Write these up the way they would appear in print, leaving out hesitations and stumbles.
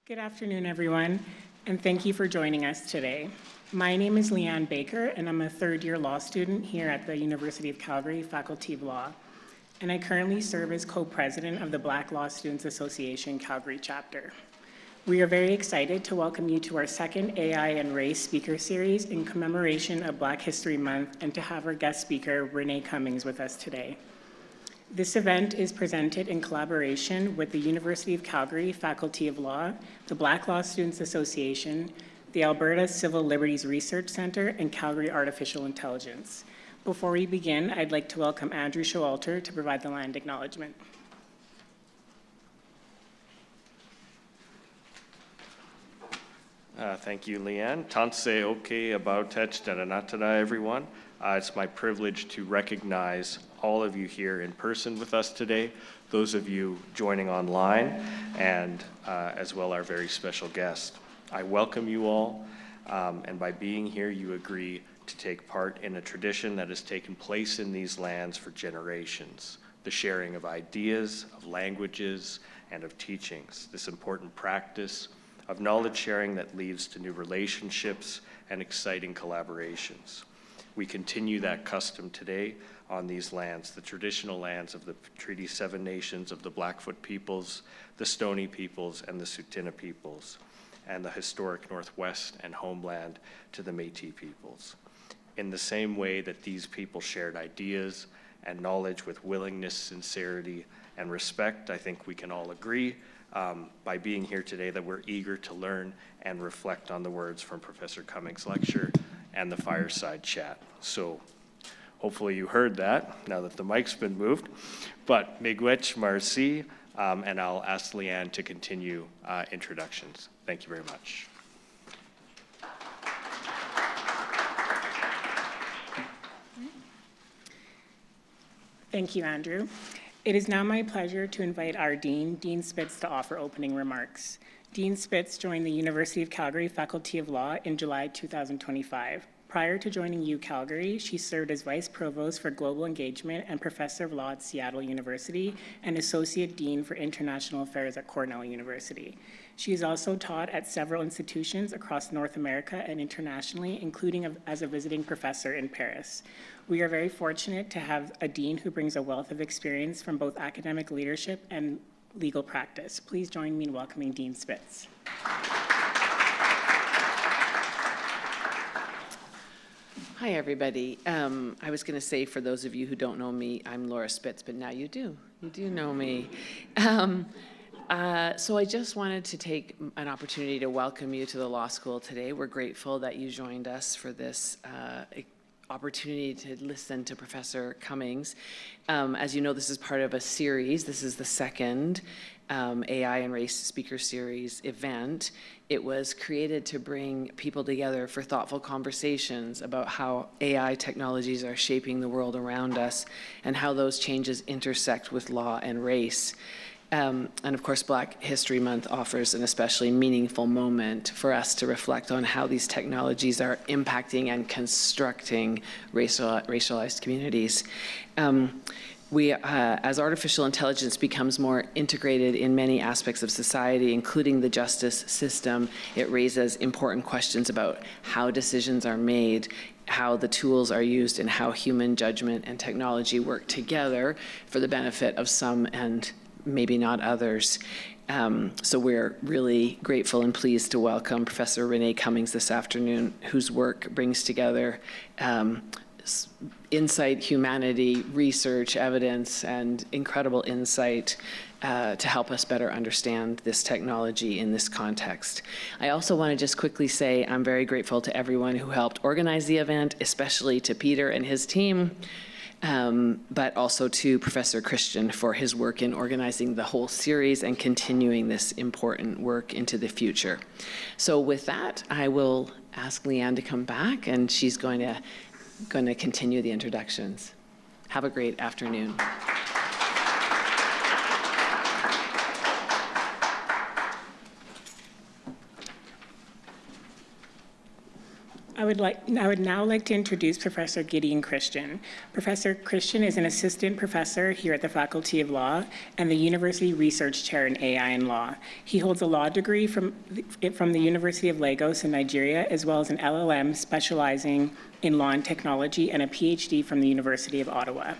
Good afternoon, everyone, and thank you for joining us today. My name is Leanne Baker, and I'm a third-year law student here at the University of Calgary Faculty of Law, and I currently serve as co-president of the Black Law Students Association Calgary chapter. We are very excited to welcome you to our second AI and Race speaker series in commemoration of Black History Month and to have our guest speaker, Renée Cummings, with us today. This event is presented in collaboration with the University of Calgary Faculty of Law, the Black Law Students Association, the Alberta Civil Liberties Research Centre, and Calgary Artificial Intelligence. Before we begin, I'd like to welcome Andrew Showalter to provide the land acknowledgement. Thank you, Leanne. Tanse oke abautech daranatana, everyone. It's my privilege to recognize all of you here in person with us today, those of you joining online, and as well our very special guest. I welcome you all, and by being here, you agree to take part in a tradition that has taken place in these lands for generations, the sharing of ideas, of languages, and of teachings, this important practice of knowledge sharing that leads to new relationships and exciting collaborations. We continue that custom today on these lands, the traditional lands of the Treaty 7 nations of the Blackfoot peoples, the Stoney peoples, and the Tsuut'ina peoples, and the historic Northwest and homeland to the Métis peoples. In the same way that these people shared ideas and knowledge with willingness, sincerity, and respect, I think we can all agree by being here today that we're eager to learn and reflect on the words from Professor Cummings' lecture and the fireside chat. So hopefully you heard that now that the mic's been moved. But miigwech marci, and I'll ask Leanne to continue introductions. Thank you very much. Thank you, Andrew. It is now my pleasure to invite our Dean, Dean Spitz, to offer opening remarks. Dean Spitz joined the University of Calgary Faculty of Law in July 2025. Prior to joining UCalgary, she served as Vice Provost for Global Engagement and Professor of Law at Seattle University and Associate Dean for International Affairs at Cornell University. She has also taught at several institutions across North America and internationally, including as a visiting professor in Paris. We are very fortunate to have a dean who brings a wealth of experience from both academic leadership and legal practice. Please join me in welcoming Dean Spitz. Hi, everybody. I was going to say, for those of you who don't know me, I'm Laura Spitz, but now you do. You do know me. So I just wanted to take an opportunity to welcome you to the law school today. We're grateful that you joined us for this opportunity to listen to Professor Cummings. As you know, this is part of a series. This is the second AI and Race Speaker Series event. It was created to bring people together for thoughtful conversations about how AI technologies are shaping the world around us and how those changes intersect with law and race. And of course, Black History Month offers an especially meaningful moment for us to reflect on how these technologies are impacting and constructing racialized communities. As artificial intelligence becomes more integrated in many aspects of society, including the justice system, it raises important questions about how decisions are made, how the tools are used, and how human judgment and technology work together for the benefit of some and maybe not others. So we're really grateful and pleased to welcome Professor Renée Cummings this afternoon, whose work brings together insight, humanity, research, evidence, and incredible insight to help us better understand this technology in this context. I also want to just quickly say I'm very grateful to everyone who helped organize the event, especially to Peter and his team, but also to Professor Christian for his work in organizing the whole series and continuing this important work into the future. So with that, I will ask Leanne to come back, and she's going to continue the introductions. Have a great afternoon. I I would now like to introduce Professor Gideon Christian. Professor Christian is an assistant professor here at the Faculty of Law and the University Research Chair in AI and Law. He holds a law degree from the University of Lagos in Nigeria, as well as an LLM specializing in law and technology, and a PhD from the University of Ottawa.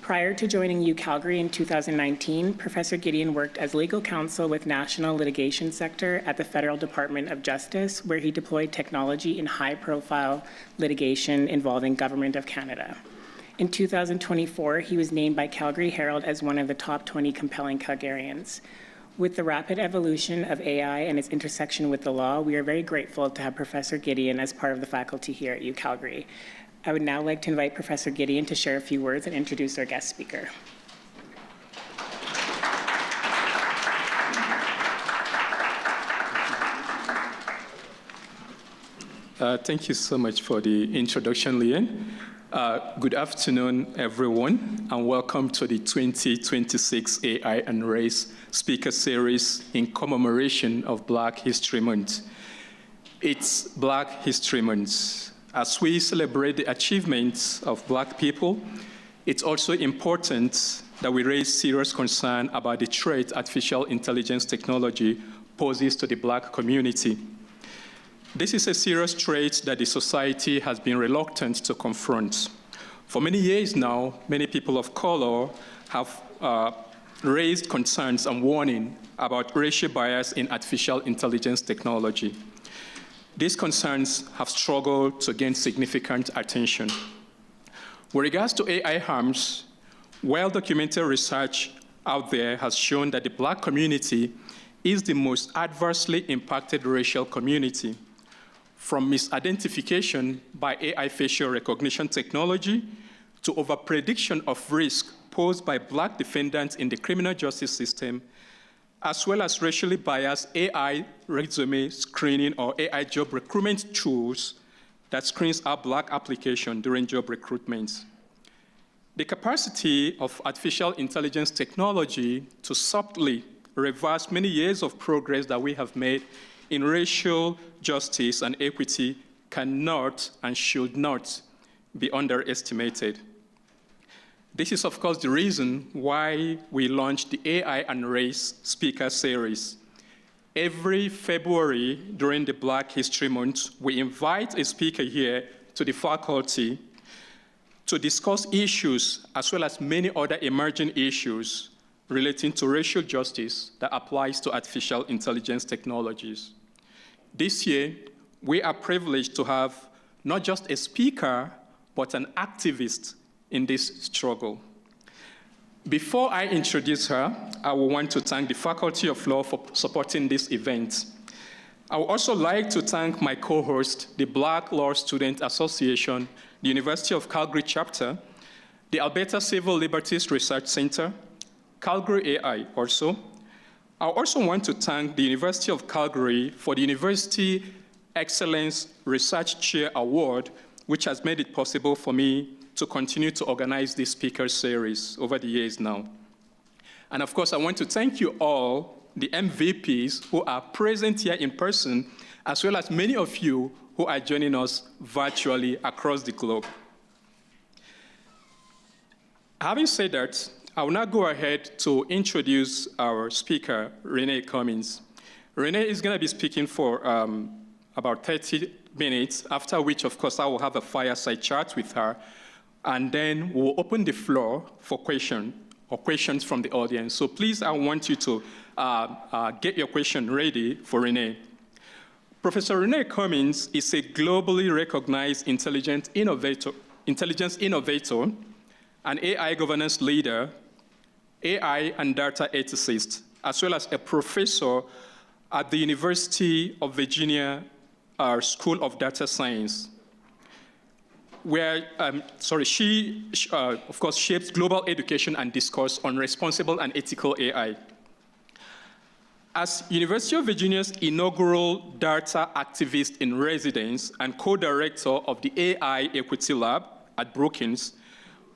Prior to joining UCalgary in 2019, Professor Gideon worked as legal counsel with National Litigation Sector at the Federal Department of Justice, where he deployed technology in high-profile litigation involving Government of Canada. In 2024, he was named by Calgary Herald as one of the top 20 compelling Calgarians. With the rapid evolution of AI and its intersection with the law, we are very grateful to have Professor Gideon as part of the faculty here at UCalgary. I would now like to invite Professor Gideon to share a few words and introduce our guest speaker. Thank you so much for the introduction, Leanne. Good afternoon, everyone, and welcome to the 2026 AI and Race Speaker Series in commemoration of Black History Month. It's Black History Month. As we celebrate the achievements of Black people, it's also important that we raise serious concern about the threat artificial intelligence technology poses to the Black community. This is a serious threat that the society has been reluctant to confront. For many years now, many people of color have raised concerns and warning about racial bias in artificial intelligence technology. These concerns have struggled to gain significant attention. With regards to AI harms, well-documented research out there has shown that the Black community is the most adversely impacted racial community. From misidentification by AI facial recognition technology to overprediction of risk posed by Black defendants in the criminal justice system, as well as racially biased AI resume screening or AI job recruitment tools that screens out Black application during job recruitment. The capacity of artificial intelligence technology to subtly reverse many years of progress that we have made in racial justice and equity cannot and should not be underestimated. This is, of course, the reason why we launched the AI and Race Speaker Series. Every February during the Black History Month, we invite a speaker here to the faculty to discuss issues as well as many other emerging issues relating to racial justice that applies to artificial intelligence technologies. This year, we are privileged to have not just a speaker, but an activist in this struggle. Before I introduce her, I will want to thank the Faculty of Law for supporting this event. I would also like to thank my co-host, the Black Law Student Association, the University of Calgary chapter, the Alberta Civil Liberties Research Center, Calgary AI also. I also want to thank the University of Calgary for the University Excellence Research Chair Award, which has made it possible for me to continue to organize this speaker series over the years now. And of course, I want to thank you all, the MVPs who are present here in person, as well as many of you who are joining us virtually across the globe. Having said that, I will now go ahead to introduce our speaker, Renée Cummings. Renée is going to be speaking for about 30 minutes, after which, of course, I will have a fireside chat with her, and then we'll open the floor for questions from the audience. So please, I want you to get your question ready for Renée. Professor Renée Cummings is a globally recognized intelligence innovator, an AI governance leader, AI and data ethicist, as well as a professor at the University of Virginia School of Data Science, where she of course, shapes global education and discourse on responsible and ethical AI. As University of Virginia's inaugural data activist in residence and co-director of the AI Equity Lab at Brookings,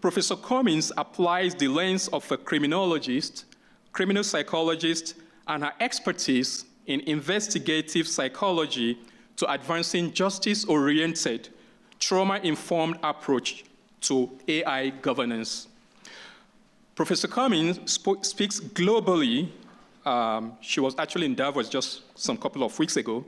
Professor Cummings applies the lens of a criminologist, criminal psychologist, and her expertise in investigative psychology to advancing justice-oriented, trauma-informed approach to AI governance. Professor Cummings speaks globally. She was actually in Davos just some couple of weeks ago,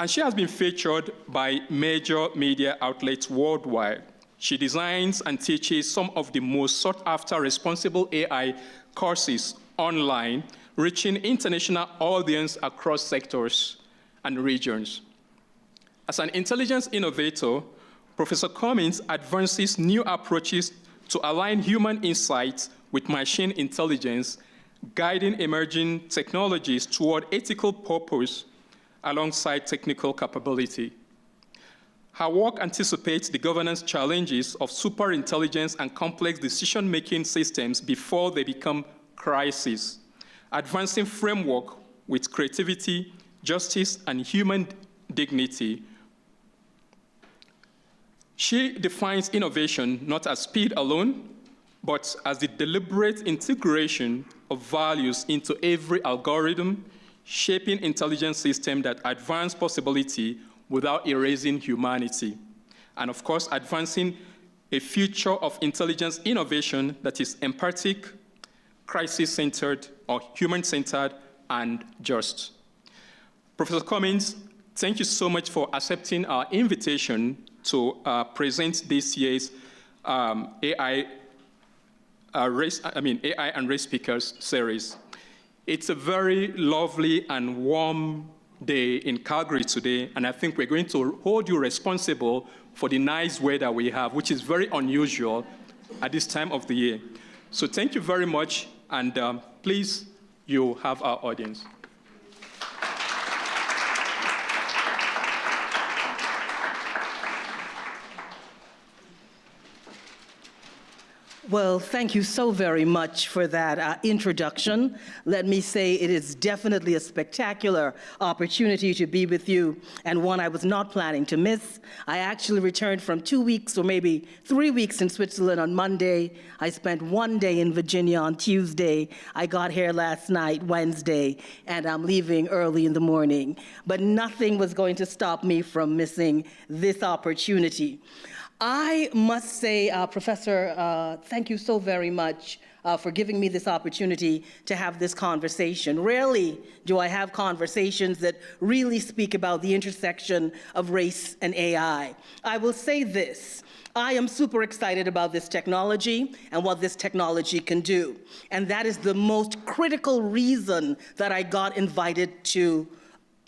and she has been featured by major media outlets worldwide. She designs and teaches some of the most sought-after responsible AI courses online, reaching international audience across sectors and regions. As an intelligence innovator, Professor Cummings advances new approaches to align human insights with machine intelligence, guiding emerging technologies toward ethical purpose alongside technical capability. Her work anticipates the governance challenges of superintelligence and complex decision-making systems before they become crises, advancing framework with creativity, justice, and human dignity. She defines innovation not as speed alone, but as the deliberate integration of values into every algorithm, shaping intelligence systems that advance possibility without erasing humanity. And of course, advancing a future of intelligence innovation that is empathic, crisis-centered, or human-centered, and just. Professor Cummings, thank you so much for accepting our invitation to present this year's AI and Race Speakers series. It's a very lovely and warm day in Calgary today, and I think we're going to hold you responsible for the nice weather we have, which is very unusual at this time of the year. So thank you very much, and please, you have our audience. Well, thank you so very much for that introduction. Let me say it is definitely a spectacular opportunity to be with you, and one I was not planning to miss. I actually returned from 2 weeks or maybe 3 weeks in Switzerland on Monday. I spent 1 day in Virginia on Tuesday. I got here last night, Wednesday, and I'm leaving early in the morning. But nothing was going to stop me from missing this opportunity. I must say, Professor, thank you so very much for giving me this opportunity to have this conversation. Rarely do I have conversations that really speak about the intersection of race and AI. I will say this. I am super excited about this technology and what this technology can do. And that is the most critical reason that I got invited to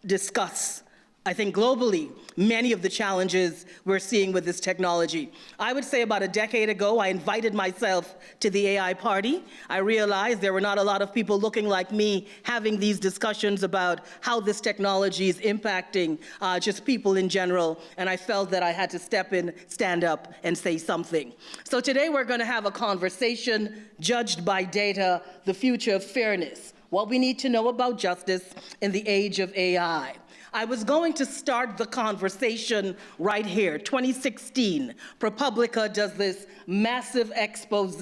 discuss, I think globally, many of the challenges we're seeing with this technology. I would say about a decade ago, I invited myself to the AI party. I realized there were not a lot of people looking like me having these discussions about how this technology is impacting just people in general, and I felt that I had to step in, stand up, and say something. So today we're going to have a conversation judged by data, the future of fairness, what we need to know about justice in the age of AI. I was going to start the conversation right here. 2016, ProPublica does this massive expose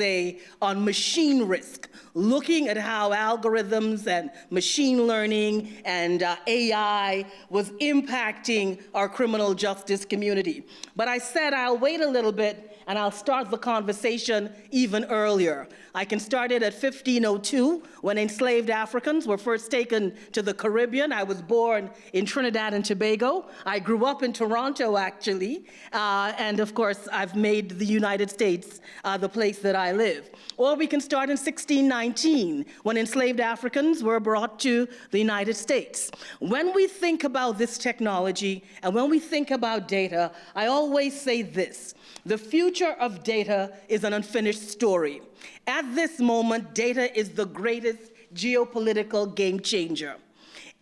on machine risk, looking at how algorithms and machine learning and AI was impacting our criminal justice community. But I said I'll wait a little bit and I'll start the conversation even earlier. I can start it at 1502, when enslaved Africans were first taken to the Caribbean. I was born in Trinidad and Tobago. I grew up in Toronto, actually. And of course, I've made the United States the place that I live. Or we can start in 1619, when enslaved Africans were brought to the United States. When we think about this technology and when we think about data, I always say this. The future of data is an unfinished story. At this moment, data is the greatest geopolitical game changer.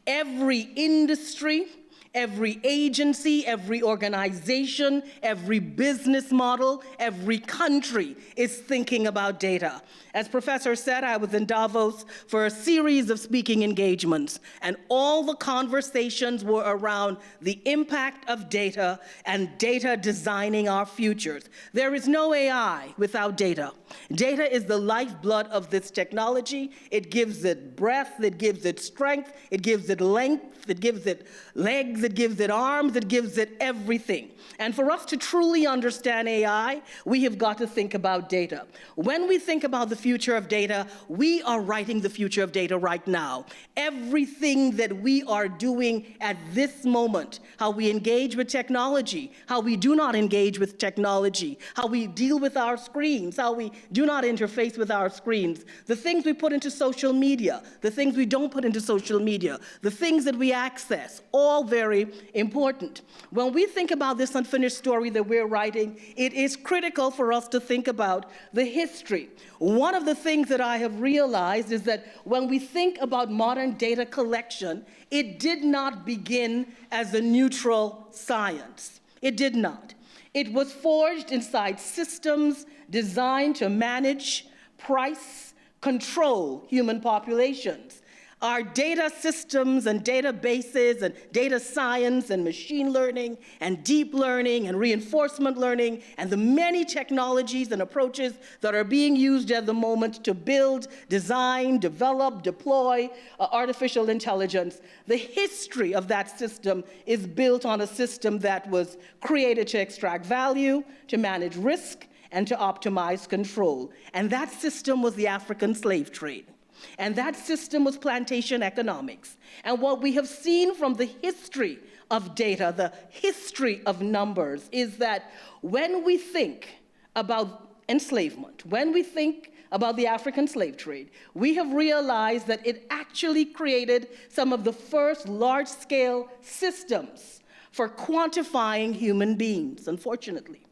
Every industry, every agency, every organization, every business model, every country is thinking about data. As Professor said, I was in Davos for a series of speaking engagements, and all the conversations were around the impact of data and data designing our futures. There is no AI without data. Data is the lifeblood of this technology. It gives it breadth, it gives it strength, it gives it length, it gives it legs, legs, it gives it arms, it gives it everything. And for us to truly understand AI, we have got to think about data. When we think about the future of data, we are writing the future of data right now. Everything that we are doing at this moment, how we engage with technology, how we do not engage with technology, how we deal with our screens, how we do not interface with our screens, the things we put into social media, the things we don't put into social media, the things that we access, all very important. When we think about this unfinished story that we're writing, it is critical for us to think about the history. One of the things that I have realized is that when we think about modern data collection, it did not begin as a neutral science. It did not. It was forged inside systems designed to manage, price, control human populations. Our data systems and databases and data science and machine learning and deep learning and reinforcement learning and the many technologies and approaches that are being used at the moment to build, design, develop, deploy artificial intelligence, the history of that system is built on a system that was created to extract value, to manage risk, and to optimize control. And that system was the African slave trade. And that system was plantation economics. And what we have seen from the history of data, the history of numbers, is that when we think about enslavement, when we think about the African slave trade, we have realized that it actually created some of the first large-scale systems for quantifying human beings, unfortunately.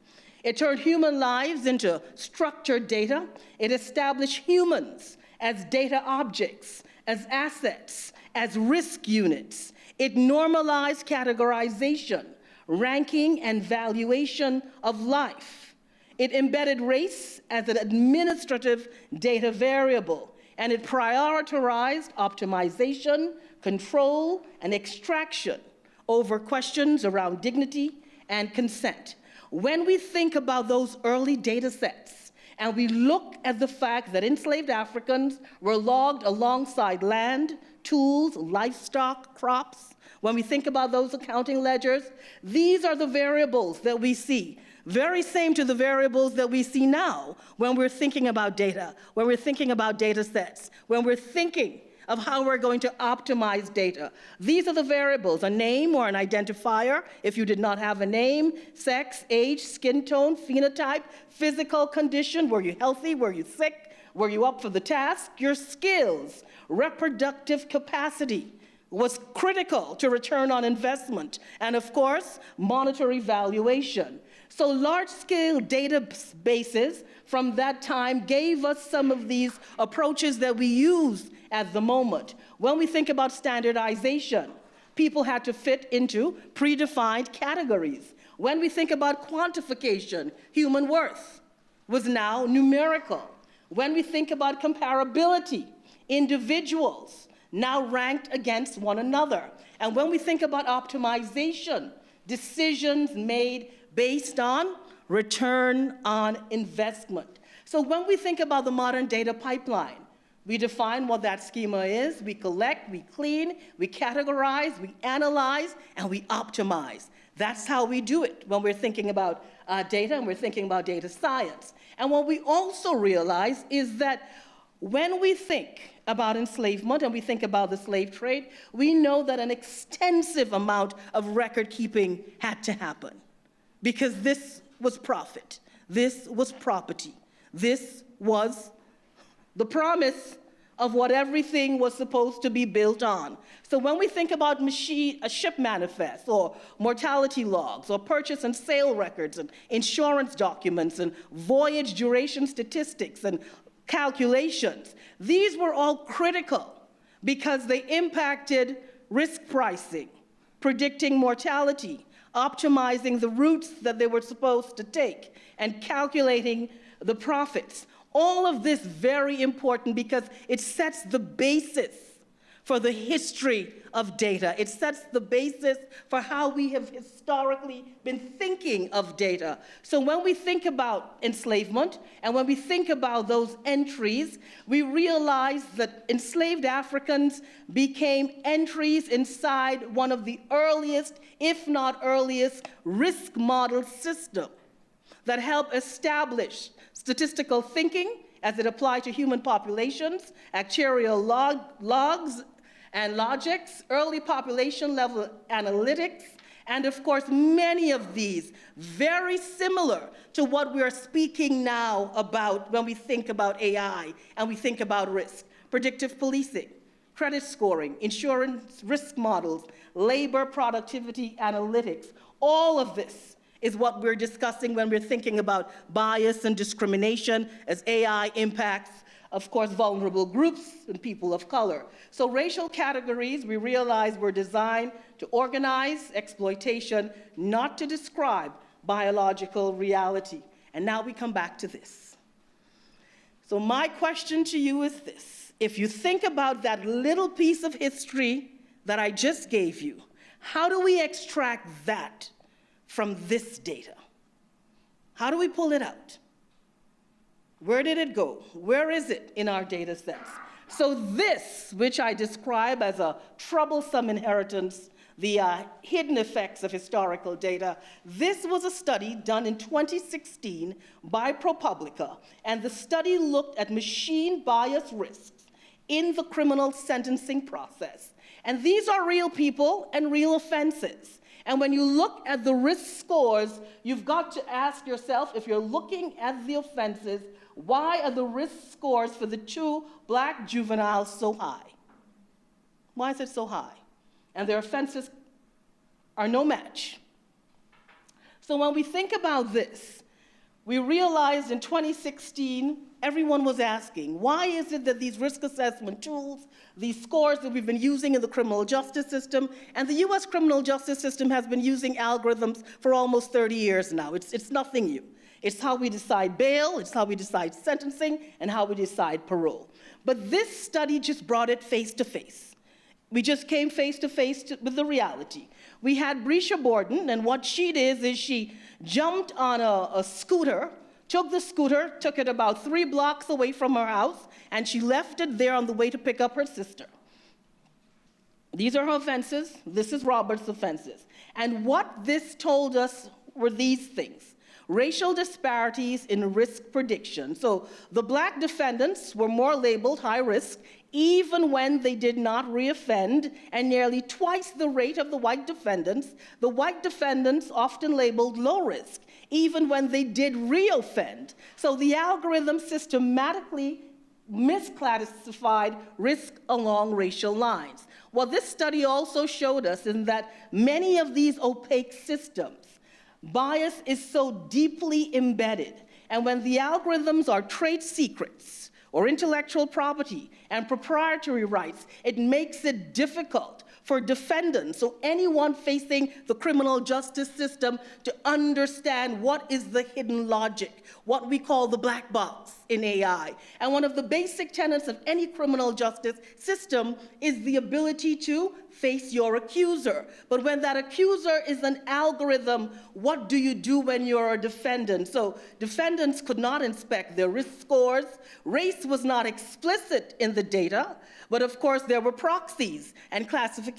It turned human lives into structured data. It established humans as data objects, as assets, as risk units. It normalized categorization, ranking, and valuation of life. It embedded race as an administrative data variable, and it prioritized optimization, control, and extraction over questions around dignity and consent. When we think about those early data sets, and we look at the fact that enslaved Africans were logged alongside land, tools, livestock, crops. When we think about those accounting ledgers, these are the variables that we see, very same to the variables that we see now when we're thinking about data, when we're thinking about data sets, when we're thinking of how we're going to optimize data. These are the variables: a name or an identifier, if you did not have a name, sex, age, skin tone, phenotype, physical condition, were you healthy, were you sick, were you up for the task, your skills, reproductive capacity was critical to return on investment, and of course, monetary valuation. So large-scale databases from that time gave us some of these approaches that we use at the moment. When we think about standardization, people had to fit into predefined categories. When we think about quantification, human worth was now numerical. When we think about comparability, individuals now ranked against one another. And when we think about optimization, decisions made based on return on investment. So when we think about the modern data pipeline, we define what that schema is, we collect, we clean, we categorize, we analyze, and we optimize. That's how we do it when we're thinking about data and we're thinking about data science. And what we also realize is that when we think about enslavement and we think about the slave trade, we know that an extensive amount of record keeping had to happen, because this was profit, this was property, this was the promise of what everything was supposed to be built on. So when we think about ship manifests or mortality logs or purchase and sale records and insurance documents and voyage duration statistics and calculations, these were all critical because they impacted risk pricing, predicting mortality, optimizing the routes that they were supposed to take, and calculating the profits. All of this very important because it sets the basis for the history of data. It sets the basis for how we have historically been thinking of data. So when we think about enslavement and when we think about those entries, we realize that enslaved Africans became entries inside one of the earliest, if not earliest, risk model systems that help establish statistical thinking as it applied to human populations, actuarial logs and logics, early population level analytics, and of course many of these very similar to what we are speaking now about when we think about AI and we think about risk. Predictive policing, credit scoring, insurance risk models, labor productivity analytics, all of this is what we're discussing when we're thinking about bias and discrimination as AI impacts, of course, vulnerable groups and people of color. So racial categories, we realize, were designed to organize exploitation, not to describe biological reality. And now we come back to this. So my question to you is this. If you think about that little piece of history that I just gave you, how do we extract that from this data? How do we pull it out? Where did it go? Where is it in our data sets? So this, which I describe as a troublesome inheritance, the hidden effects of historical data, this was a study done in 2016 by ProPublica, and the study looked at machine bias risks in the criminal sentencing process. And these are real people and real offenses. And when you look at the risk scores, you've got to ask yourself, if you're looking at the offenses, why are the risk scores for the 2 black juveniles so high? Why is it so high? And their offenses are no match. So when we think about this, we realized in 2016, everyone was asking, why is it that these risk assessment tools, these scores that we've been using in the criminal justice system, and the US criminal justice system has been using algorithms for almost 30 years now. It's nothing new. It's how we decide bail, it's how we decide sentencing, and how we decide parole. But this study just brought it face to face. We just came face to face with the reality. We had Brescia Borden, and what she did is she jumped on a scooter, took the scooter, took it about 3 blocks away from her house, and she left it there on the way to pick up her sister. These are her offenses. This is Robert's offenses. And what this told us were these things. Racial disparities in risk prediction. So the black defendants were more labeled high risk, even when they did not reoffend, and nearly twice the rate of the white defendants often labeled low risk, even when they did reoffend. So the algorithm systematically misclassified risk along racial lines. What this study also showed us is that many of these opaque systems, bias is so deeply embedded, and when the algorithms are trade secrets or intellectual property and proprietary rights, it makes it difficult for defendants, so anyone facing the criminal justice system, to understand what is the hidden logic, what we call the black box in AI. And one of the basic tenets of any criminal justice system is the ability to face your accuser. But when that accuser is an algorithm, what do you do when you're a defendant? So defendants could not inspect their risk scores. Race was not explicit in the data, but of course there were proxies and classifications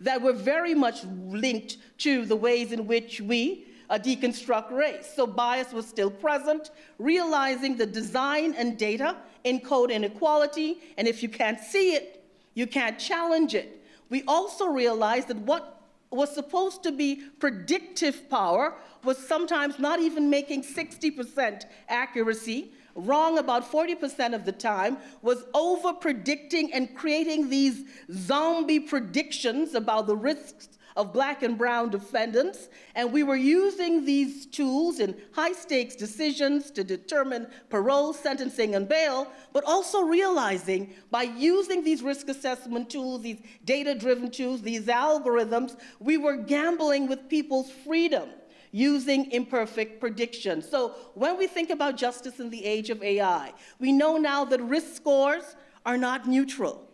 that were very much linked to the ways in which we deconstruct race. So bias was still present, realizing the design and data encode inequality, and if you can't see it, you can't challenge it. We also realized that what was supposed to be predictive power was sometimes not even making 60% accuracy, wrong about 40% of the time, was over-predicting and creating these zombie predictions about the risks of black and brown defendants, and we were using these tools in high-stakes decisions to determine parole, sentencing, and bail, but also realizing by using these risk assessment tools, these data-driven tools, these algorithms, we were gambling with people's freedom using imperfect prediction. So when we think about justice in the age of AI, we know now that risk scores are not neutral.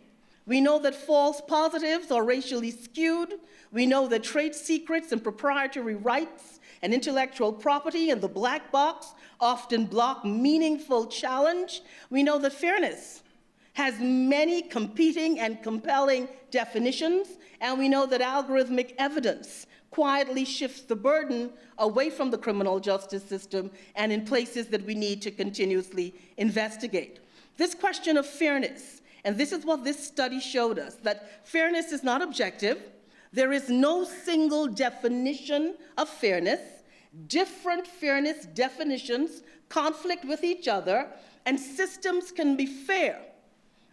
We know that false positives are racially skewed. We know that trade secrets and proprietary rights and intellectual property and the black box often block meaningful challenge. We know that fairness has many competing and compelling definitions, and we know that algorithmic evidence quietly shifts the burden away from the criminal justice system and in places that we need to continuously investigate. This question of fairness, and this is what this study showed us, that fairness is not objective. There is no single definition of fairness. Different fairness definitions conflict with each other, and systems can be fair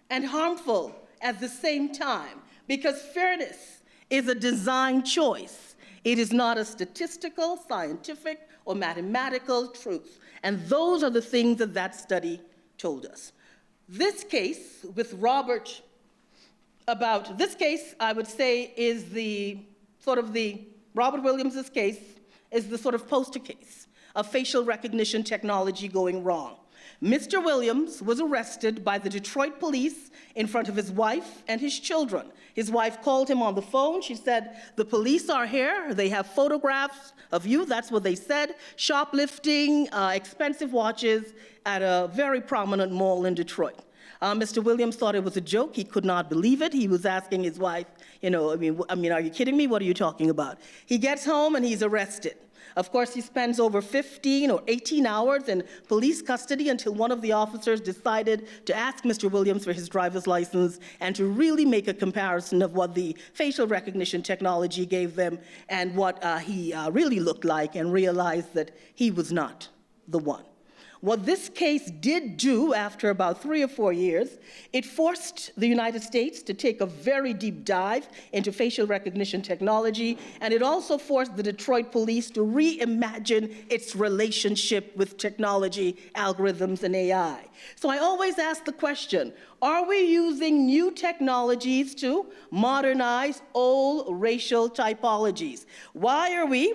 and harmful at the same time, because fairness is a design choice. It is not a statistical, scientific, or mathematical truth. And those are the things that that study told us. This case with Robert, this case, I would say, is Robert Williams' case is the sort of poster case of facial recognition technology going wrong. Mr. Williams was arrested by the Detroit police in front of his wife and his children. His wife called him on the phone. She said, "The police are here. They have photographs of you." That's what they said. Shoplifting, expensive watches at a very prominent mall in Detroit. Mr. Williams thought it was a joke. He could not believe it. He was asking his wife, are you kidding me? What are you talking about? He gets home and he's arrested. Of course, he spends over 15 or 18 hours in police custody until one of the officers decided to ask Mr. Williams for his driver's license and to really make a comparison of what the facial recognition technology gave them and what he really looked like, and realized that he was not the one. What this case did do after about 3 or 4 years, it forced the United States to take a very deep dive into facial recognition technology, and it also forced the Detroit police to reimagine its relationship with technology, algorithms, and AI. So I always ask the question, are we using new technologies to modernize old racial typologies? Why are we,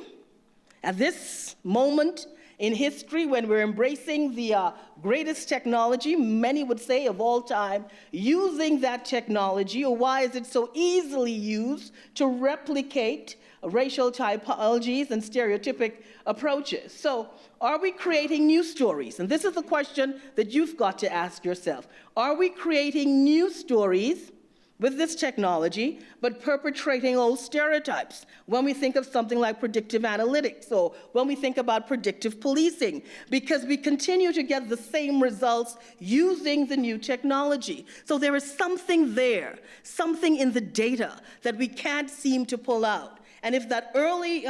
at this moment in history, when we're embracing the greatest technology, many would say of all time, using that technology, or why is it so easily used to replicate racial typologies and stereotypic approaches? So are we creating new stories? And this is the question that you've got to ask yourself. Are we creating new stories with this technology, but perpetrating old stereotypes? When we think of something like predictive analytics, or when we think about predictive policing, because we continue to get the same results using the new technology. So there is something there, something in the data that we can't seem to pull out. And if that early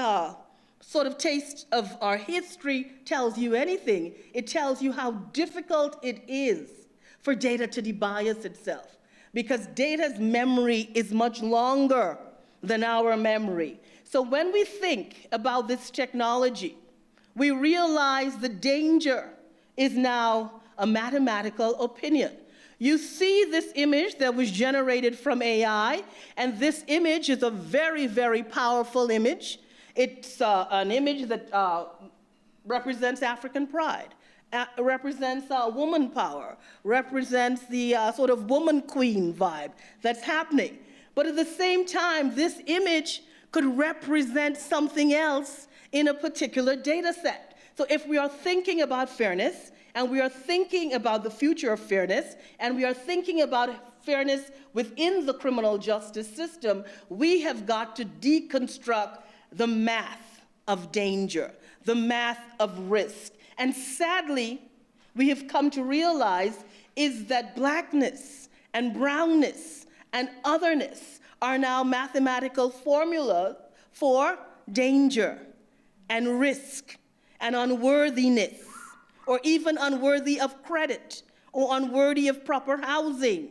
sort of taste of our history tells you anything, it tells you how difficult it is for data to debias itself, because data's memory is much longer than our memory. So when we think about this technology, we realize the danger is now a mathematical opinion. You see this image that was generated from AI, and this image is a very, very powerful image. It's an image that represents African pride. Represents woman power, represents the sort of woman queen vibe that's happening. But at the same time, this image could represent something else in a particular data set. So if we are thinking about fairness, and we are thinking about the future of fairness, and we are thinking about fairness within the criminal justice system, we have got to deconstruct the math of danger, the math of risk. And sadly, we have come to realize is that blackness and brownness and otherness are now mathematical formulas for danger and risk and unworthiness, or even unworthy of credit or unworthy of proper housing.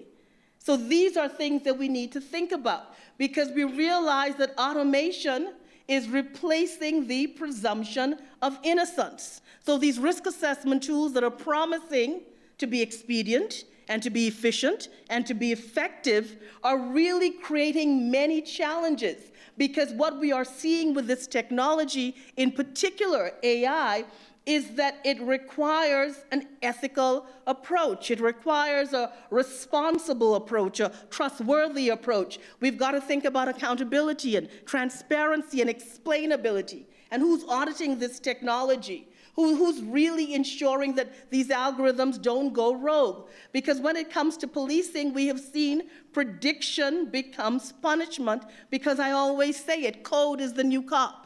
So these are things that we need to think about, because we realize that automation is replacing the presumption of innocence. So these risk assessment tools that are promising to be expedient and to be efficient and to be effective are really creating many challenges, because what we are seeing with this technology, in particular AI, is that it requires an ethical approach. It requires a responsible approach, a trustworthy approach. We've got to think about accountability and transparency and explainability. And who's auditing this technology? Who's really ensuring that these algorithms don't go rogue? Because when it comes to policing, we have seen prediction becomes punishment, because I always say it, code is the new cop.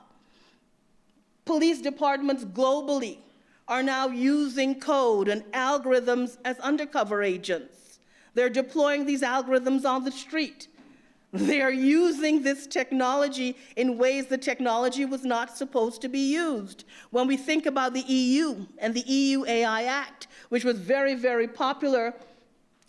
Police departments globally are now using code and algorithms as undercover agents. They're deploying these algorithms on the street. They are using this technology in ways the technology was not supposed to be used. When we think about the EU and the EU AI Act, which was very, very popular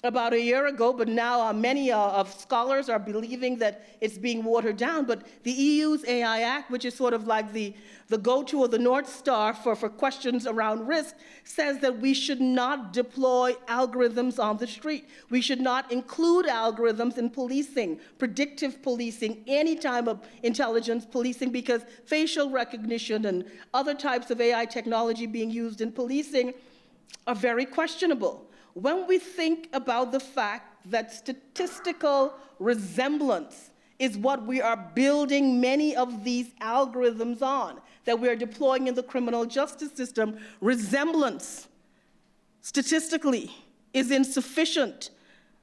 about a year ago, but now many of scholars are believing that it's being watered down. But the EU's AI Act, which is sort of like the go-to or the North Star for questions around risk, says that we should not deploy algorithms on the street. We should not include algorithms in policing, predictive policing, any type of intelligence policing, because facial recognition and other types of AI technology being used in policing are very questionable. When we think about the fact that statistical resemblance is what we are building many of these algorithms on, that we are deploying in the criminal justice system, resemblance statistically is insufficient.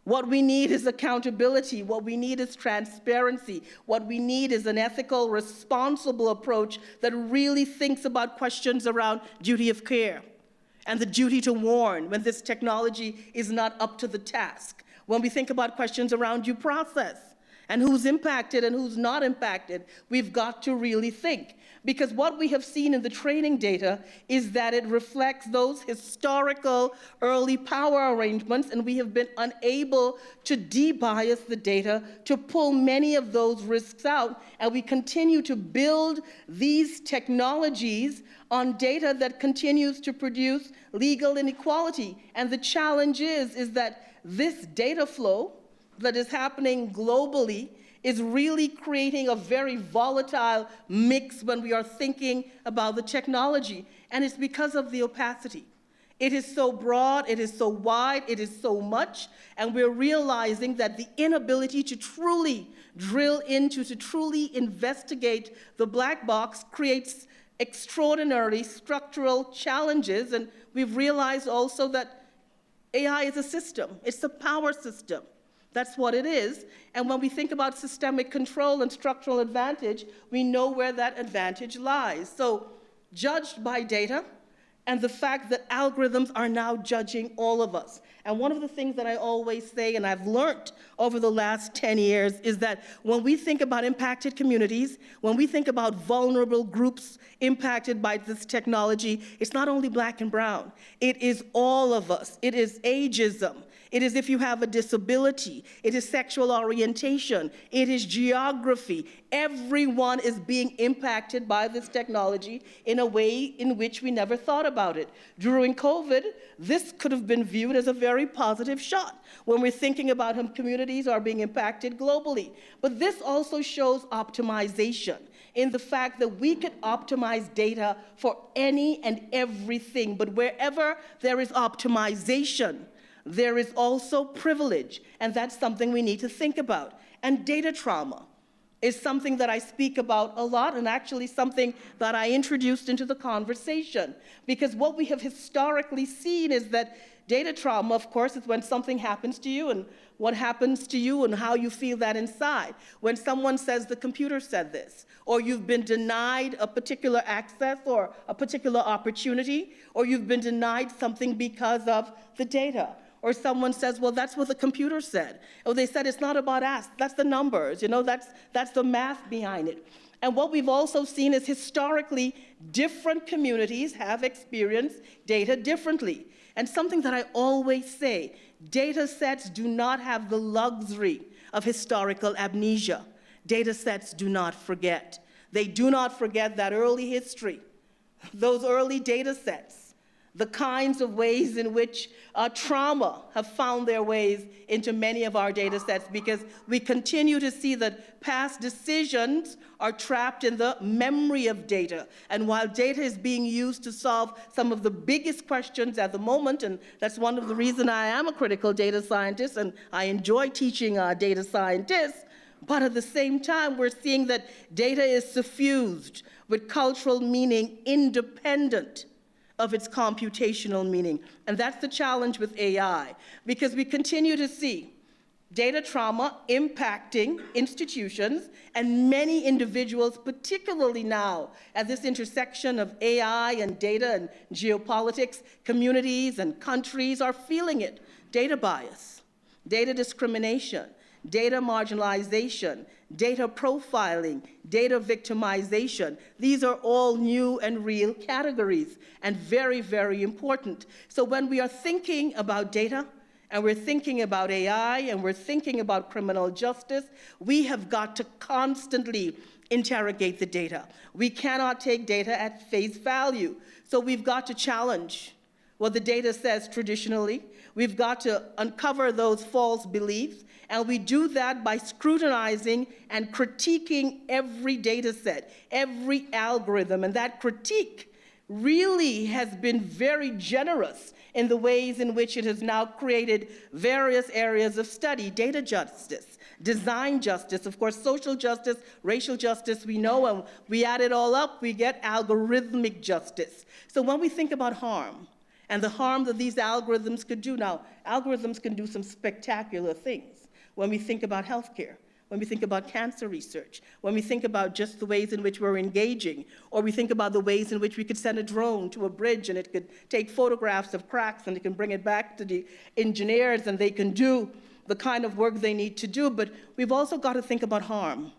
What we need is accountability. What we need is transparency. What we need is an ethical, responsible approach that really thinks about questions around duty of care and the duty to warn when this technology is not up to the task. When we think about questions around due process and who's impacted and who's not impacted, we've got to really think. Because what we have seen in the training data is that it reflects those historical early power arrangements, and we have been unable to de-bias the data to pull many of those risks out, and we continue to build these technologies on data that continues to produce legal inequality. And the challenge is that this data flow that is happening globally is really creating a very volatile mix when we are thinking about the technology. And it's because of the opacity. It is so broad, it is so wide, it is so much, and we're realizing that the inability to truly drill into, to truly investigate the black box creates extraordinary structural challenges. And we've realized also that AI is a system. It's a power system. That's what it is. And when we think about systemic control and structural advantage, we know where that advantage lies. So, judged by data and the fact that algorithms are now judging all of us. And one of the things that I always say, and I've learned over the last 10 years, is that when we think about impacted communities, when we think about vulnerable groups impacted by this technology, it's not only black and brown. It is all of us. It is ageism. It is if you have a disability. It is sexual orientation. It is geography. Everyone is being impacted by this technology in a way in which we never thought about it. During COVID, this could have been viewed as a very positive shot when we're thinking about how communities are being impacted globally. But this also shows optimization in the fact that we could optimize data for any and everything, but wherever there is optimization, there is also privilege, and that's something we need to think about. And data trauma is something that I speak about a lot, and actually something that I introduced into the conversation. Because what we have historically seen is that data trauma, of course, is when something happens to you and what happens to you and how you feel that inside. When someone says the computer said this, or you've been denied a particular access or a particular opportunity, or you've been denied something because of the data. Or someone says, well, that's what the computer said. Or they said, it's not about us, that's the numbers, that's the math behind it. And what we've also seen is historically, different communities have experienced data differently. And something that I always say, data sets do not have the luxury of historical amnesia. Data sets do not forget. They do not forget that early history, those early data sets the kinds of ways in which trauma have found their ways into many of our data sets, because we continue to see that past decisions are trapped in the memory of data. And while data is being used to solve some of the biggest questions at the moment, and that's one of the reasons I am a critical data scientist and I enjoy teaching data scientists, but at the same time, we're seeing that data is suffused with cultural meaning independent of its computational meaning. And that's the challenge with AI, because we continue to see data trauma impacting institutions and many individuals, particularly now at this intersection of AI and data and geopolitics. Communities and countries are feeling it. Data bias, data discrimination, data marginalization, data profiling, data victimization. These are all new and real categories and very, very important. So when we are thinking about data and we're thinking about AI and we're thinking about criminal justice, we have got to constantly interrogate the data. We cannot take data at face value. So we've got to challenge what the data says traditionally. We've got to uncover those false beliefs. And we do that by scrutinizing and critiquing every data set, every algorithm. And that critique really has been very generous in the ways in which it has now created various areas of study: data justice, design justice, of course, social justice, racial justice, we know, and we add it all up, we get algorithmic justice. So when we think about harm, and the harm that these algorithms could do, now, algorithms can do some spectacular things. When we think about healthcare, when we think about cancer research, when we think about just the ways in which we're engaging, or we think about the ways in which we could send a drone to a bridge and it could take photographs of cracks and it can bring it back to the engineers and they can do the kind of work they need to do. But we've also got to think about harm,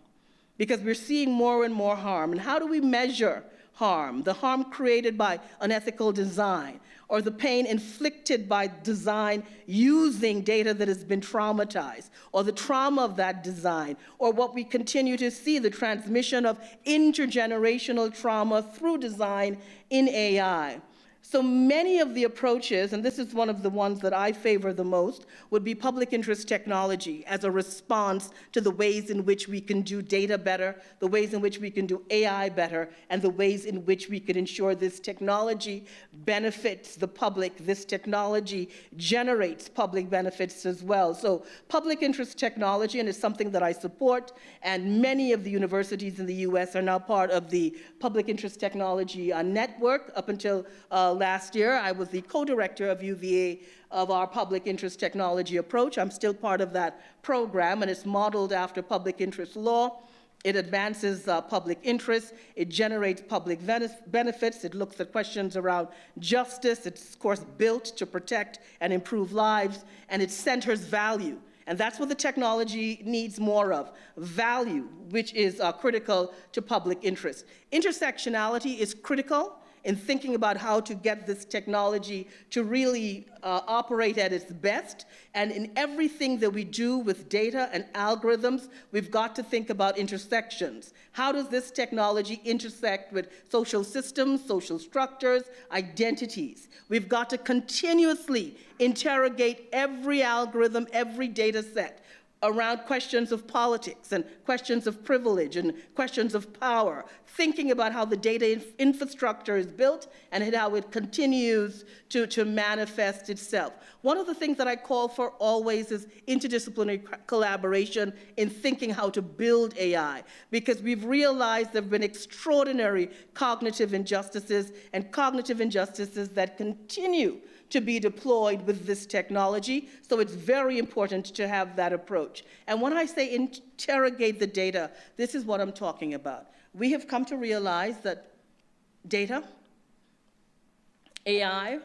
because we're seeing more and more harm. And how do we measure harm? The harm created by unethical design, or the pain inflicted by design using data that has been traumatized, or the trauma of that design, or what we continue to see, the transmission of intergenerational trauma through design in AI. So many of the approaches, and this is one of the ones that I favor the most, would be public interest technology as a response to the ways in which we can do data better, the ways in which we can do AI better, and the ways in which we can ensure this technology benefits the public, this technology generates public benefits as well. So public interest technology, and it's something that I support, and many of the universities in the US are now part of the public interest technology network. Up until last year, I was the co-director of UVA of our public interest technology approach. I'm still part of that program, and it's modeled after public interest law. It advances public interest. It generates public benefits. It looks at questions around justice. It's, of course, built to protect and improve lives, and it centers value. And that's what the technology needs more of: value, which is critical to public interest. Intersectionality is critical in thinking about how to get this technology to really operate at its best. And in everything that we do with data and algorithms, we've got to think about intersections. How does this technology intersect with social systems, social structures, identities? We've got to continuously interrogate every algorithm, every data set around questions of politics and questions of privilege and questions of power, thinking about how the data infrastructure is built and how it continues to manifest itself. One of the things that I call for always is interdisciplinary collaboration in thinking how to build AI, because we've realized there have been extraordinary cognitive injustices and cognitive injustices that continue to be deployed with this technology. So it's very important to have that approach. And when I say interrogate the data, this is what I'm talking about. We have come to realize that data, AI,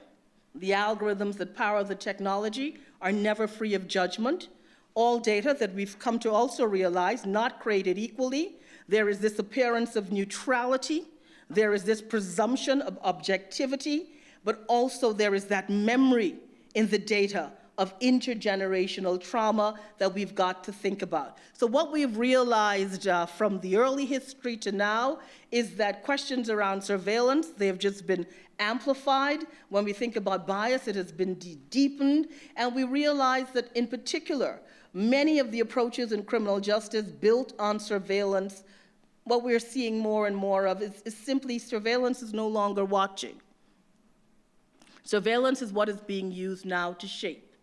the algorithms that power the technology are never free of judgment. All data that we've come to also realize, not created equally. There is this appearance of neutrality. There is this presumption of objectivity. But also there is that memory in the data of intergenerational trauma that we've got to think about. So what we've realized from the early history to now is that questions around surveillance, they have just been amplified. When we think about bias, it has been deepened. And we realize that in particular, many of the approaches in criminal justice built on surveillance, what we're seeing more and more of is simply surveillance is no longer watching. Surveillance is what is being used now to shape,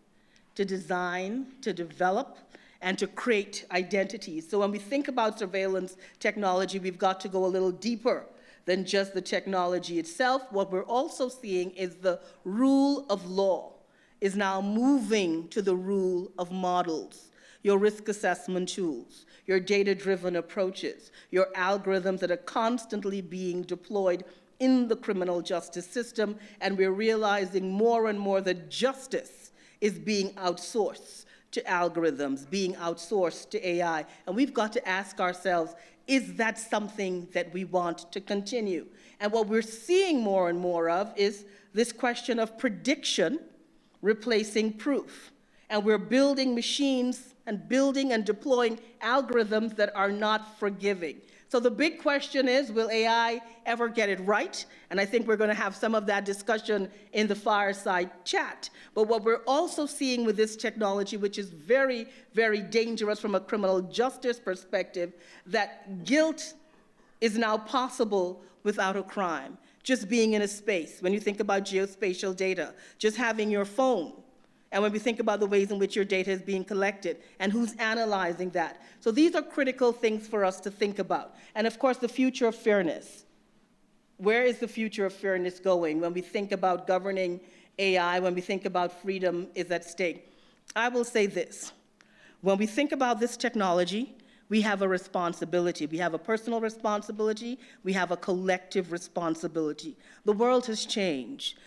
to design, to develop, and to create identities. So when we think about surveillance technology, we've got to go a little deeper than just the technology itself. What we're also seeing is the rule of law is now moving to the rule of models, your risk assessment tools, your data-driven approaches, your algorithms that are constantly being deployed in the criminal justice system, and we're realizing more and more that justice is being outsourced to algorithms, being outsourced to AI. And we've got to ask ourselves, is that something that we want to continue? And what we're seeing more and more of is this question of prediction replacing proof. And we're building machines and building and deploying algorithms that are not forgiving. So the big question is, will AI ever get it right? And I think we're going to have some of that discussion in the fireside chat. But what we're also seeing with this technology, which is very, very dangerous from a criminal justice perspective, that guilt is now possible without a crime. Just being in a space, when you think about geospatial data, just having your phone, and when we think about the ways in which your data is being collected and who's analyzing that. So these are critical things for us to think about. And of course, the future of fairness. Where is the future of fairness going when we think about governing AI, when we think about freedom is at stake? I will say this. When we think about this technology, we have a responsibility. We have a personal responsibility. We have a collective responsibility. The world has changed.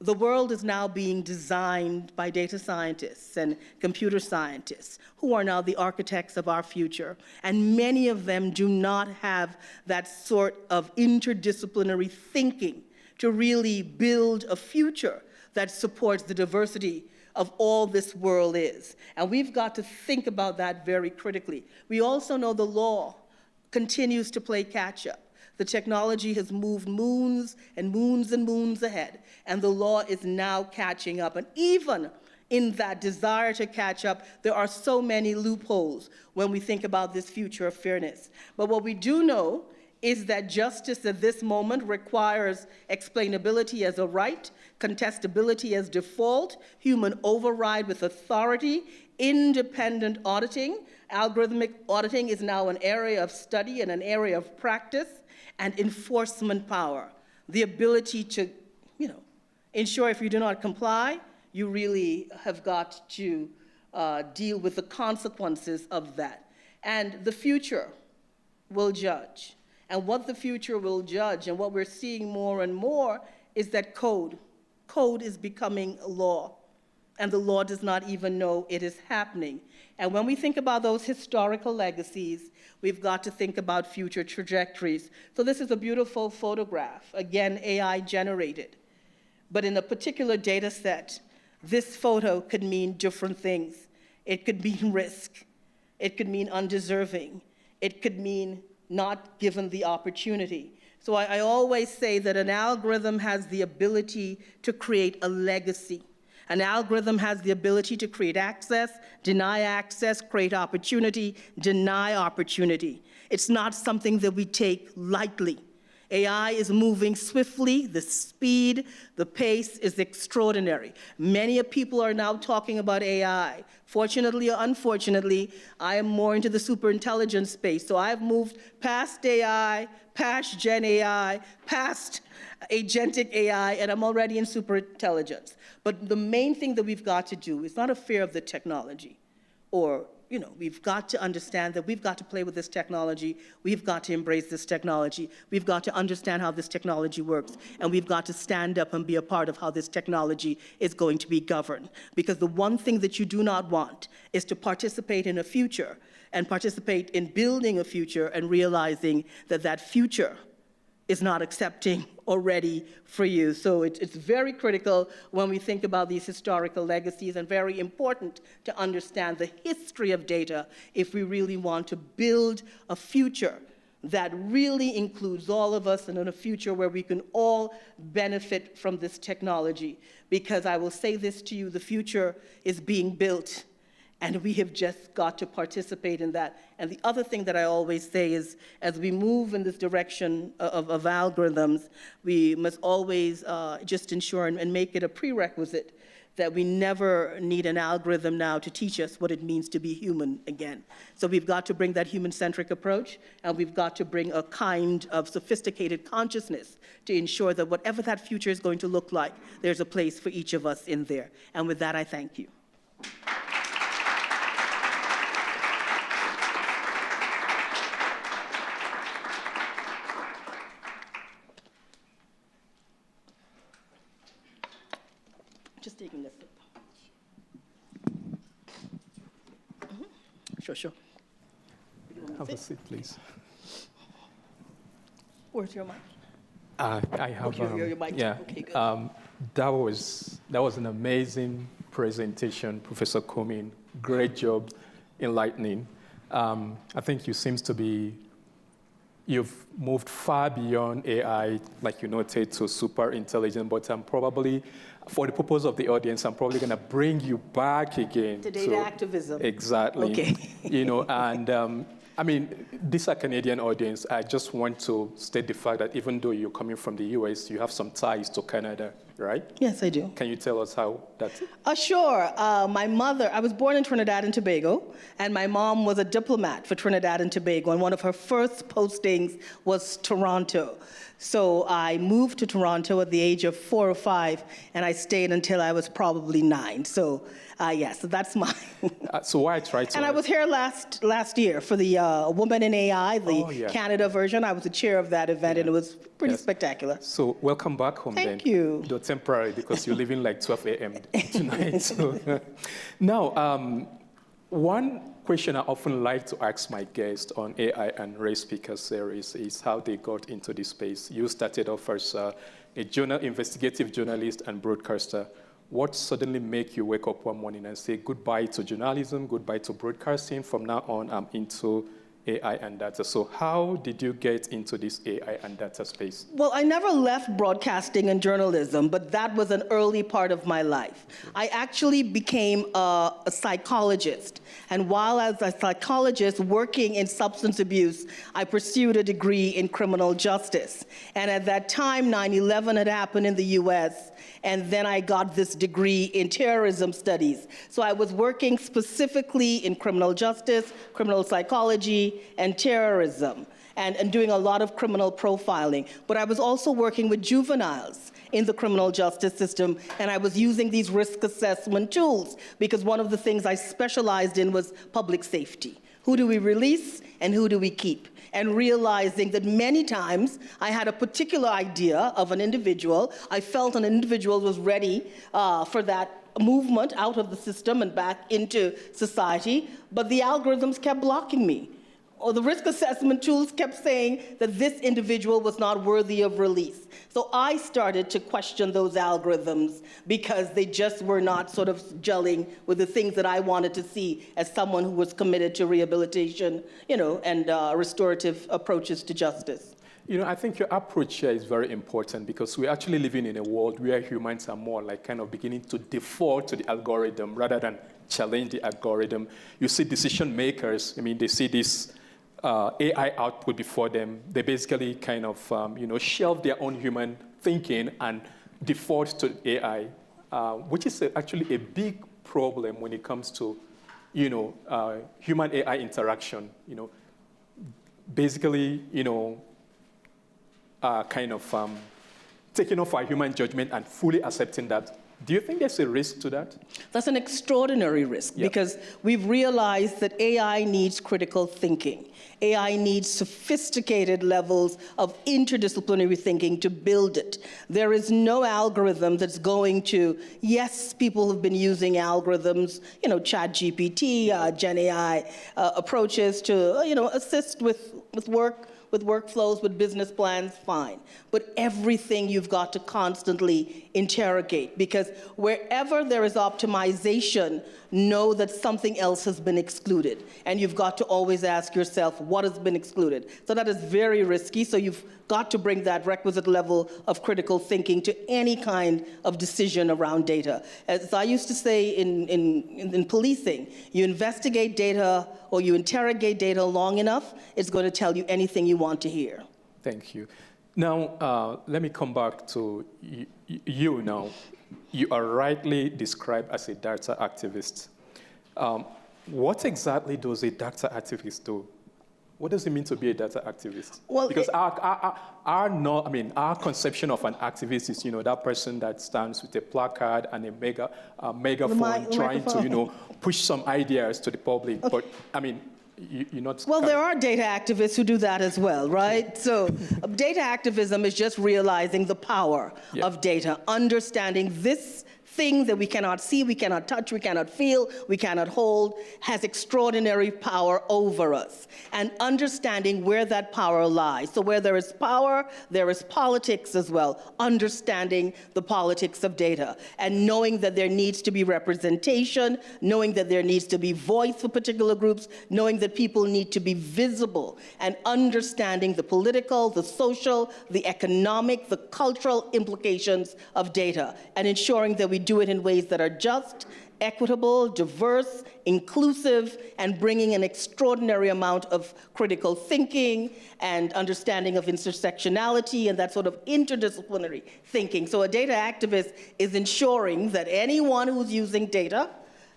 The world is now being designed by data scientists and computer scientists who are now the architects of our future. And many of them do not have that sort of interdisciplinary thinking to really build a future that supports the diversity of all this world is. And we've got to think about that very critically. We also know the law continues to play catch up. The technology has moved moons and moons and moons ahead, and the law is now catching up. And even in that desire to catch up, there are so many loopholes when we think about this future of fairness. But what we do know is that justice at this moment requires explainability as a right, contestability as default, human override with authority, independent auditing. Algorithmic auditing is now an area of study and an area of practice. And enforcement power, the ability to, ensure if you do not comply, you really have got to deal with the consequences of that. And the future will judge. And what the future will judge, and what we're seeing more and more, is that code is becoming law. And the law does not even know it is happening. And when we think about those historical legacies, we've got to think about future trajectories. So this is a beautiful photograph, again, AI generated. But in a particular data set, this photo could mean different things. It could mean risk. It could mean undeserving. It could mean not given the opportunity. So I always say that an algorithm has the ability to create a legacy. An algorithm has the ability to create access, deny access, create opportunity, deny opportunity. It's not something that we take lightly. AI is moving swiftly. The speed, the pace is extraordinary. Many people are now talking about AI. Fortunately or unfortunately, I am more into the superintelligence space. So I've moved past AI, past Gen AI, past agentic AI, and I'm already in superintelligence. But the main thing that we've got to do is not a fear of the technology, or we've got to understand that we've got to play with this technology, we've got to embrace this technology, we've got to understand how this technology works, and we've got to stand up and be a part of how this technology is going to be governed. Because the one thing that you do not want is to participate in a future and participate in building a future and realizing that that future is not accepting or ready for you. So it's very critical when we think about these historical legacies, and very important to understand the history of data if we really want to build a future that really includes all of us, and in a future where we can all benefit from this technology. Because I will say this to you, the future is being built, and we have just got to participate in that. And the other thing that I always say is, as we move in this direction of algorithms, we must always just ensure and make it a prerequisite that we never need an algorithm now to teach us what it means to be human again. So we've got to bring that human-centric approach, and we've got to bring a kind of sophisticated consciousness to ensure that whatever that future is going to look like, there's a place for each of us in there. And with that, I thank you. Just taking this. Sure. Have a seat, please. Where's your mic? I have. Okay, your mic. Yeah. Okay, good. That was an amazing presentation, Professor Cummings. Great job, enlightening. I think you've moved far beyond AI, like you noted, to super intelligent, but I'm probably, for the purpose of the audience, I'm probably going to bring you back again. To data activism. Exactly. Okay. And I mean, this is a Canadian audience. I just want to state the fact that even though you're coming from the US, you have some ties to Canada, right? Yes, I do. Can you tell us how that? Sure. My mother, I was born in Trinidad and Tobago, and my mom was a diplomat for Trinidad and Tobago, and one of her first postings was Toronto. So I moved to Toronto at the age of 4 or 5, and I stayed until I was probably 9. So so that's my. So why I tried to. And I was here last year for the Woman in AI, the Canada version. I was the chair of that event, and it was pretty spectacular. So welcome back home. Thank you. Though temporary, because you're leaving like 12 a.m. tonight. So. Now, one question I often like to ask my guests on AI and Race Speaker Series is how they got into this space. You started off as a investigative journalist and broadcaster. What suddenly make you wake up one morning and say goodbye to journalism, goodbye to broadcasting, from now on I'm into AI and data? So how did you get into this AI and data space? Well, I never left broadcasting and journalism, but that was an early part of my life. I actually became a psychologist. And while I was a psychologist working in substance abuse, I pursued a degree in criminal justice. And at that time, 9/11 had happened in the US, and then I got this degree in terrorism studies. So I was working specifically in criminal justice, criminal psychology, and terrorism, and doing a lot of criminal profiling. But I was also working with juveniles in the criminal justice system, and I was using these risk assessment tools, because one of the things I specialized in was public safety. Who do we release and who do we keep? And realizing that many times I had a particular idea of an individual. I felt an individual was ready for that movement out of the system and back into society, but the algorithms kept blocking me. Or the risk assessment tools kept saying that this individual was not worthy of release. So I started to question those algorithms because they just were not sort of gelling with the things that I wanted to see as someone who was committed to rehabilitation, and restorative approaches to justice. I think your approach here is very important, because we're actually living in a world where humans are more like kind of beginning to default to the algorithm rather than challenge the algorithm. You see decision makers, they see this AI output before them. They basically kind of, shelve their own human thinking and default to AI, which is actually a big problem when it comes to, human AI interaction. Basically, taking off our human judgment and fully accepting that. Do you think there's a risk to that? That's an extraordinary risk, because we've realized that AI needs critical thinking. AI needs sophisticated levels of interdisciplinary thinking to build it. There is no algorithm that's going to, yes, people have been using algorithms, ChatGPT, Gen AI approaches to, assist with work with workflows, with business plans, fine. But everything you've got to constantly interrogate, because wherever there is optimization, know that something else has been excluded. And you've got to always ask yourself, what has been excluded? So that is very risky. So you've got to bring that requisite level of critical thinking to any kind of decision around data. As I used to say in policing, you investigate data or you interrogate data long enough, it's going to tell you anything you want to hear. Thank you. Now, let me come back to you now. You are rightly described as a data activist. What exactly does a data activist do? What does it mean to be a data activist? Well, because our conception of an activist is, that person that stands with a placard and a megaphone trying to, push some ideas to the public. Okay. But you're not. Well, there are data activists who do that as well, right? So data activism is just realizing the power of data, understanding this thing that we cannot see, we cannot touch, we cannot feel, we cannot hold, has extraordinary power over us. And understanding where that power lies. So where there is power, there is politics as well. Understanding the politics of data. And knowing that there needs to be representation, knowing that there needs to be voice for particular groups, knowing that people need to be visible, and understanding the political, the social, the economic, the cultural implications of data, and ensuring that we do it in ways that are just, equitable, diverse, inclusive, and bringing an extraordinary amount of critical thinking and understanding of intersectionality and that sort of interdisciplinary thinking. So a data activist is ensuring that anyone who's using data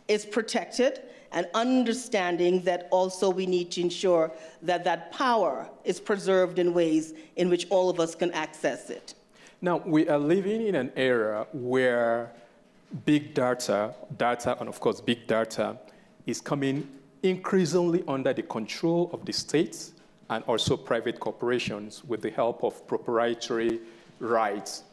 is protected, and understanding that also we need to ensure that that power is preserved in ways in which all of us can access it. Now, we are living in an era where big data, and of course big data, is coming increasingly under the control of the states and also private corporations with the help of proprietary rights.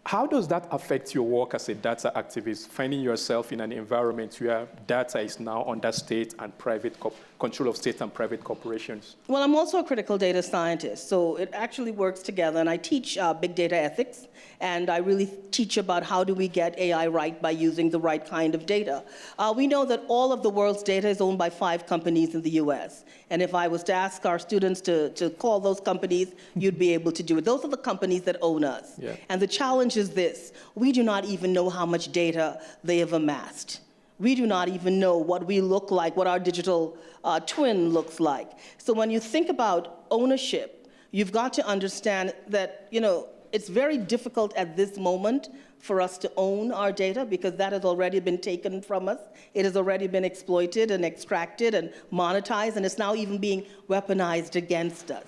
How does that affect your work as a data activist, finding yourself in an environment where data is now under state and private control of state and private corporations? Well, I'm also a critical data scientist, so it actually works together. And I teach big data ethics, and I really teach about how do we get AI right by using the right kind of data. We know that all of the world's data is owned by 5 companies in the US. And if I was to ask our students to call those companies, you'd be able to do it. Those are the companies that own us. Yeah. And the challenge is this: we do not even know how much data they have amassed. We do not even know what we look like, what our digital twin looks like. So when you think about ownership, you've got to understand that, it's very difficult at this moment for us to own our data because that has already been taken from us. It has already been exploited and extracted and monetized, and it's now even being weaponized against us.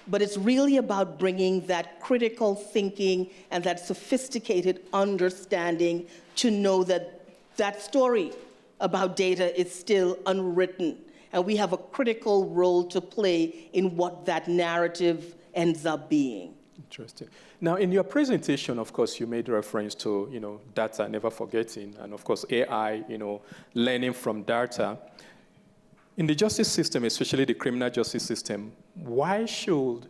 But it's really about bringing that critical thinking and that sophisticated understanding to know that that story about data is still unwritten, and we have a critical role to play in what that narrative ends up being. Interesting. Now, in your presentation, of course, you made reference to, data never forgetting, and of course, AI, learning from data. In the justice system, especially the criminal justice system, why should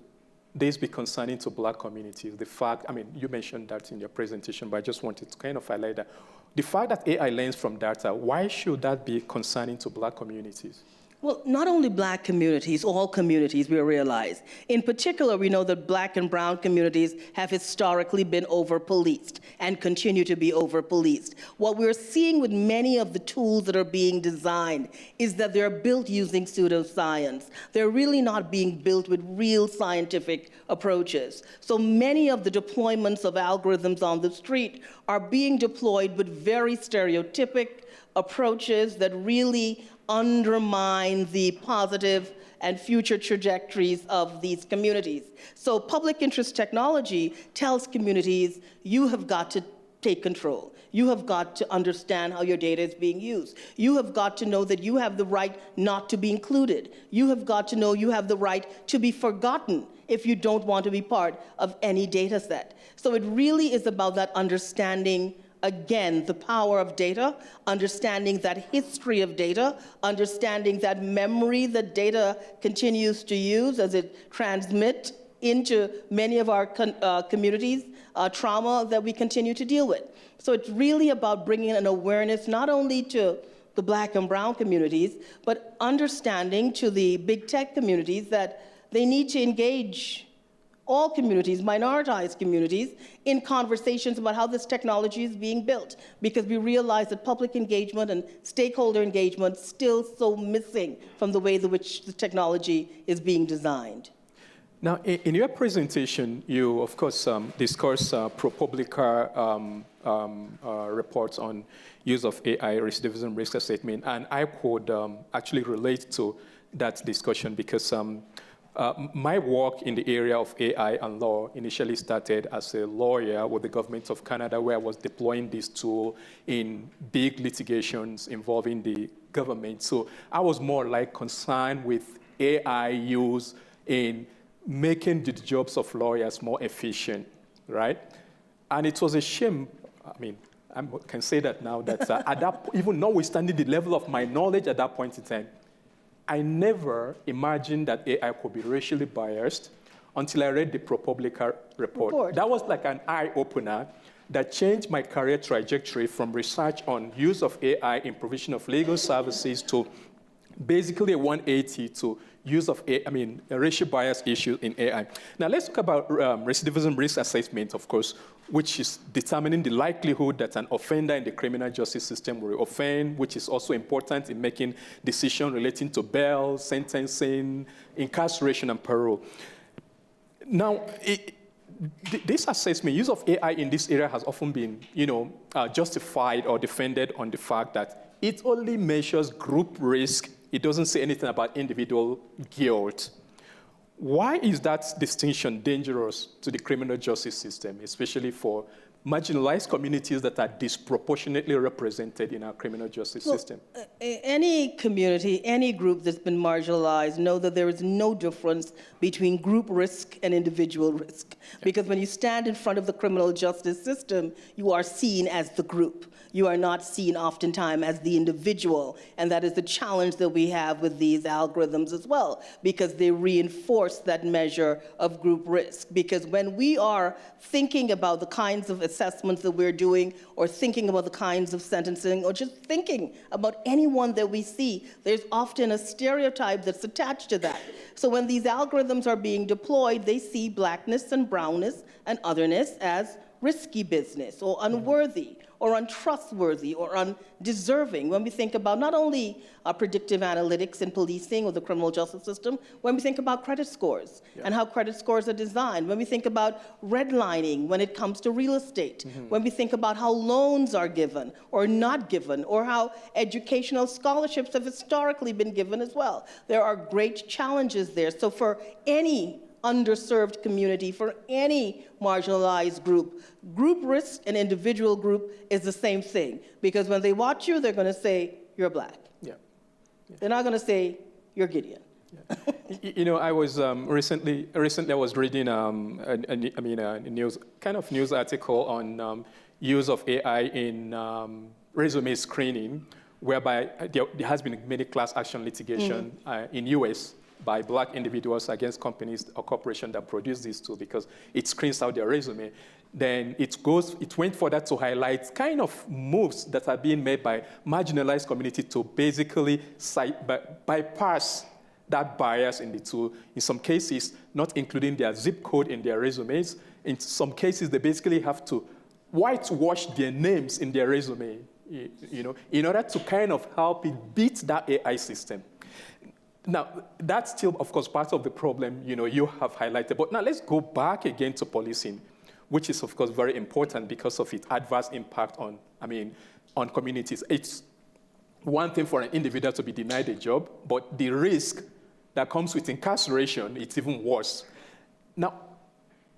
this be concerning to Black communities? The fact, you mentioned that in your presentation, but I just wanted to kind of highlight that. The fact that AI learns from data, why should that be concerning to Black communities? Well, not only Black communities, all communities, we realize. In particular, we know that Black and brown communities have historically been over-policed and continue to be over-policed. What we're seeing with many of the tools that are being designed is that they're built using pseudoscience. They're really not being built with real scientific approaches. So many of the deployments of algorithms on the street are being deployed with very stereotypic approaches that really undermine the positive and future trajectories of these communities. So public interest technology tells communities, you have got to take control. You have got to understand how your data is being used. You have got to know that you have the right not to be included. You have got to know you have the right to be forgotten if you don't want to be part of any data set. So it really is about that understanding again, the power of data, understanding that history of data, understanding that memory that data continues to use as it transmits into many of our communities, trauma that we continue to deal with. So it's really about bringing an awareness not only to the Black and brown communities, but understanding to the big tech communities that they need to engage all communities, minoritized communities, in conversations about how this technology is being built, because we realize that public engagement and stakeholder engagement is still so missing from the way in which the technology is being designed. Now, in your presentation, you, of course, discuss ProPublica reports on use of AI, recidivism risk assessment, and I could actually relate to that discussion because my work in the area of AI and law initially started as a lawyer with the government of Canada, where I was deploying this tool in big litigations involving the government. So I was more like concerned with AI use in making the jobs of lawyers more efficient, right? And it was a shame, I mean, I can say that now, that at that, even notwithstanding the level of my knowledge at that point in time, I never imagined that AI could be racially biased until I read the ProPublica report. That was like an eye-opener that changed my career trajectory from research on use of AI in provision of legal services to basically a 180 to use of a racial bias issue in AI. Now let's talk about recidivism risk assessment, of course, which is determining the likelihood that an offender in the criminal justice system will offend, which is also important in making decisions relating to bail, sentencing, incarceration, and parole. Now, this assessment, use of AI in this area has often been, justified or defended on the fact that it only measures group risk. It doesn't say anything about individual guilt. Why is that distinction dangerous to the criminal justice system, especially for marginalized communities that are disproportionately represented in our criminal justice system? Any community, any group that's been marginalized know that there is no difference between group risk and individual risk. Because when you stand in front of the criminal justice system, you are seen as the group. You are not seen oftentimes as the individual. And that is the challenge that we have with these algorithms as well, because they reinforce that measure of group risk. Because when we are thinking about the kinds of assessments that we're doing, or thinking about the kinds of sentencing, or just thinking about anyone that we see, there's often a stereotype that's attached to that. So when these algorithms are being deployed, they see blackness and brownness and otherness as risky business, or unworthy, or untrustworthy, or undeserving. When we think about not only predictive analytics in policing or the criminal justice system, when we think about credit scores and how credit scores are designed, when we think about redlining when it comes to real estate, when we think about how loans are given or not given, or how educational scholarships have historically been given as well. There are great challenges there. So for any underserved community, for any marginalized group, group risk and individual group is the same thing. Because when they watch you, they're going to say, you're black. Yeah. They're not going to say, you're Gideon. Yeah. I was recently I was reading a news article on use of AI in resume screening, whereby there has been many class action litigation in US by black individuals against companies or corporations that produce these tools, because it screens out their resume. Then it went further to highlight kind of moves that are being made by marginalized community to basically bypass that bias in the tool. In some cases, not including their zip code in their resumes. In some cases, they basically have to whitewash their names in their resume, in order to kind of help it beat that AI system. Now, that's still, of course, part of the problem, you have highlighted. But now let's go back again to policing, which is, of course, very important because of its adverse impact on communities. It's one thing for an individual to be denied a job, but the risk that comes with incarceration, it's even worse. Now,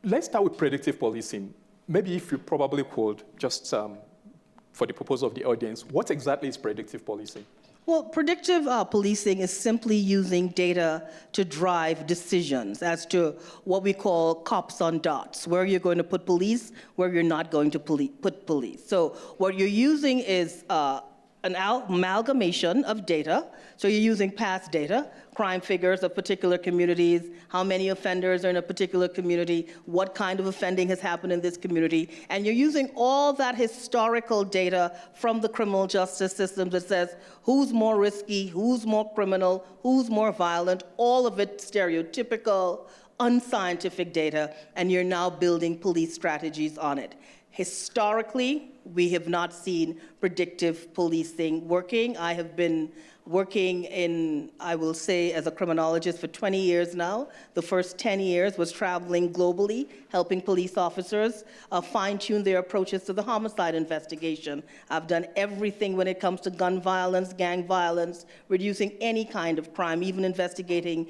let's start with predictive policing. Maybe if you probably could, just for the purpose of the audience, what exactly is predictive policing? Well, predictive policing is simply using data to drive decisions as to what we call cops on dots, where you're going to put police, where you're not going to put police. So what you're using is an amalgamation of data. So you're using past data, crime figures of particular communities, how many offenders are in a particular community, what kind of offending has happened in this community, and you're using all that historical data from the criminal justice system that says who's more risky, who's more criminal, who's more violent, all of it stereotypical, unscientific data, and you're now building police strategies on it. Historically, we have not seen predictive policing working. I have been working in, I will say, as a criminologist for 20 years now. The first 10 years was traveling globally, helping police officers fine-tune their approaches to the homicide investigation. I've done everything when it comes to gun violence, gang violence, reducing any kind of crime, even investigating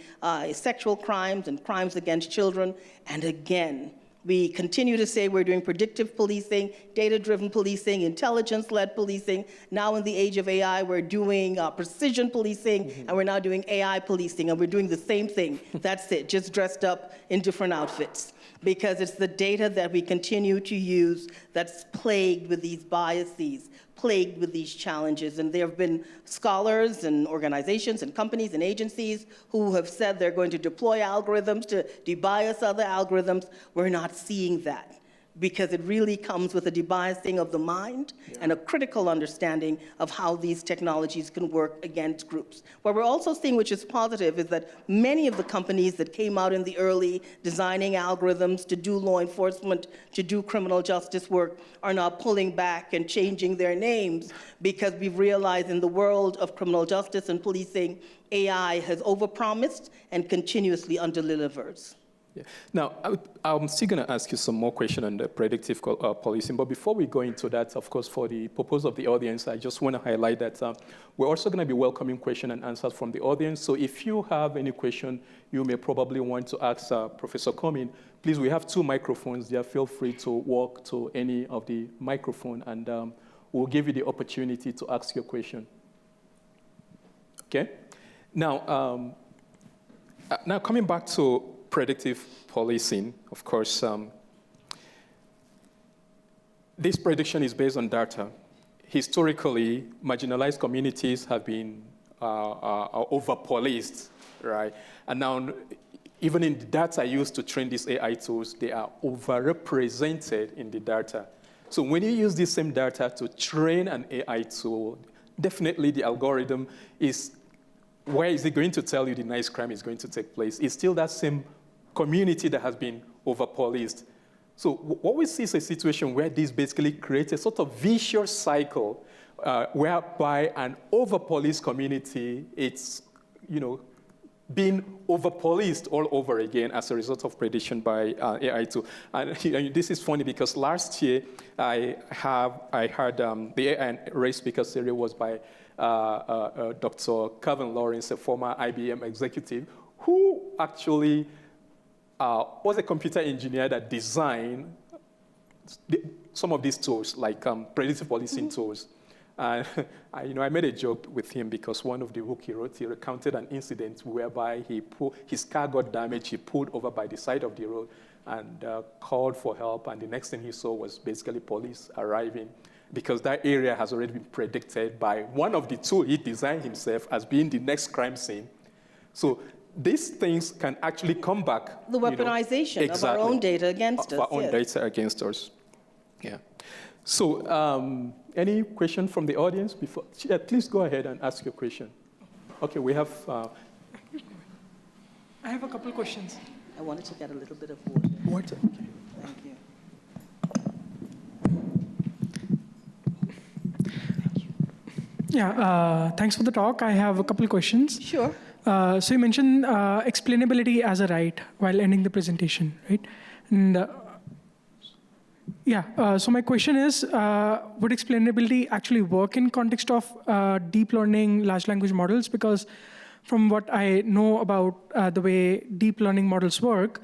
sexual crimes and crimes against children. And again, we continue to say we're doing predictive policing, data-driven policing, intelligence-led policing. Now in the age of AI, we're doing precision policing, and we're now doing AI policing, and we're doing the same thing. That's it, just dressed up in different outfits. Because it's the data that we continue to use that's plagued with these biases, plagued with these challenges. And there have been scholars and organizations and companies and agencies who have said they're going to deploy algorithms to debias other algorithms. We're not seeing that, because it really comes with a debiasing of the mind and a critical understanding of how these technologies can work against groups. What we're also seeing, which is positive, is that many of the companies that came out in the early designing algorithms to do law enforcement, to do criminal justice work, are now pulling back and changing their names, because we've realized in the world of criminal justice and policing, AI has overpromised and continuously underdelivers. Yeah. Now, I'm still going to ask you some more questions on the predictive policing, but before we go into that, of course, for the purpose of the audience, I just want to highlight that we're also going to be welcoming questions and answers from the audience. So if you have any question you may probably want to ask Professor Cummings, please, we have 2 microphones there. Feel free to walk to any of the microphone, and we'll give you the opportunity to ask your question. Okay? Now, now coming back to predictive policing, of course, this prediction is based on data. Historically, marginalized communities have been over-policed, right? And now, even in the data used to train these AI tools, they are overrepresented in the data. So when you use the same data to train an AI tool, definitely the algorithm is, where is it going to tell you the next crime is going to take place? It's still that same community that has been over-policed. So what we see is a situation where this basically creates a sort of vicious cycle whereby an over-policed community, it's, being over-policed all over again as a result of prediction by AI tool. And this is funny because last year I heard the AI and race speaker series was by Dr. Calvin Lawrence, a former IBM executive, who actually was a computer engineer that designed some of these tools, like predictive policing tools. I made a joke with him because one of the book he wrote, he recounted an incident whereby his car got damaged, he pulled over by the side of the road and called for help, and the next thing he saw was basically police arriving, because that area has already been predicted by one of the tools he designed himself as being the next crime scene. So these things can actually come back. The weaponization of our own data against us. Our own data against us. Yeah. So any question from the audience before? Yeah, please go ahead and ask your question. Okay, we have. I have a couple questions. I wanted to get a little bit of water. Water. Okay. Thank you. Yeah, thanks for the talk. I have a couple questions. Sure. So you mentioned explainability as a right while ending the presentation, right? And so my question is, would explainability actually work in context of deep learning large language models? Because from what I know about the way deep learning models work,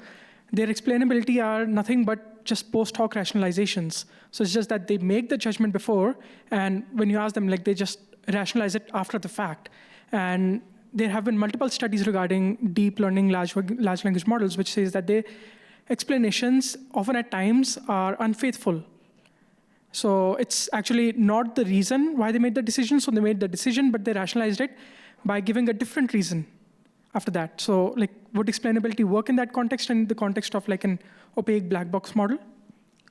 their explainability are nothing but just post hoc rationalizations. So it's just that they make the judgment before, and when you ask them, like, they just rationalize it after the fact. And there have been multiple studies regarding deep learning large language models, which says that their explanations often at times are unfaithful. So it's actually not the reason why they made the decision. So they made the decision, but they rationalized it by giving a different reason after that. So like, would explainability work in that context, in the context of like an opaque black box model?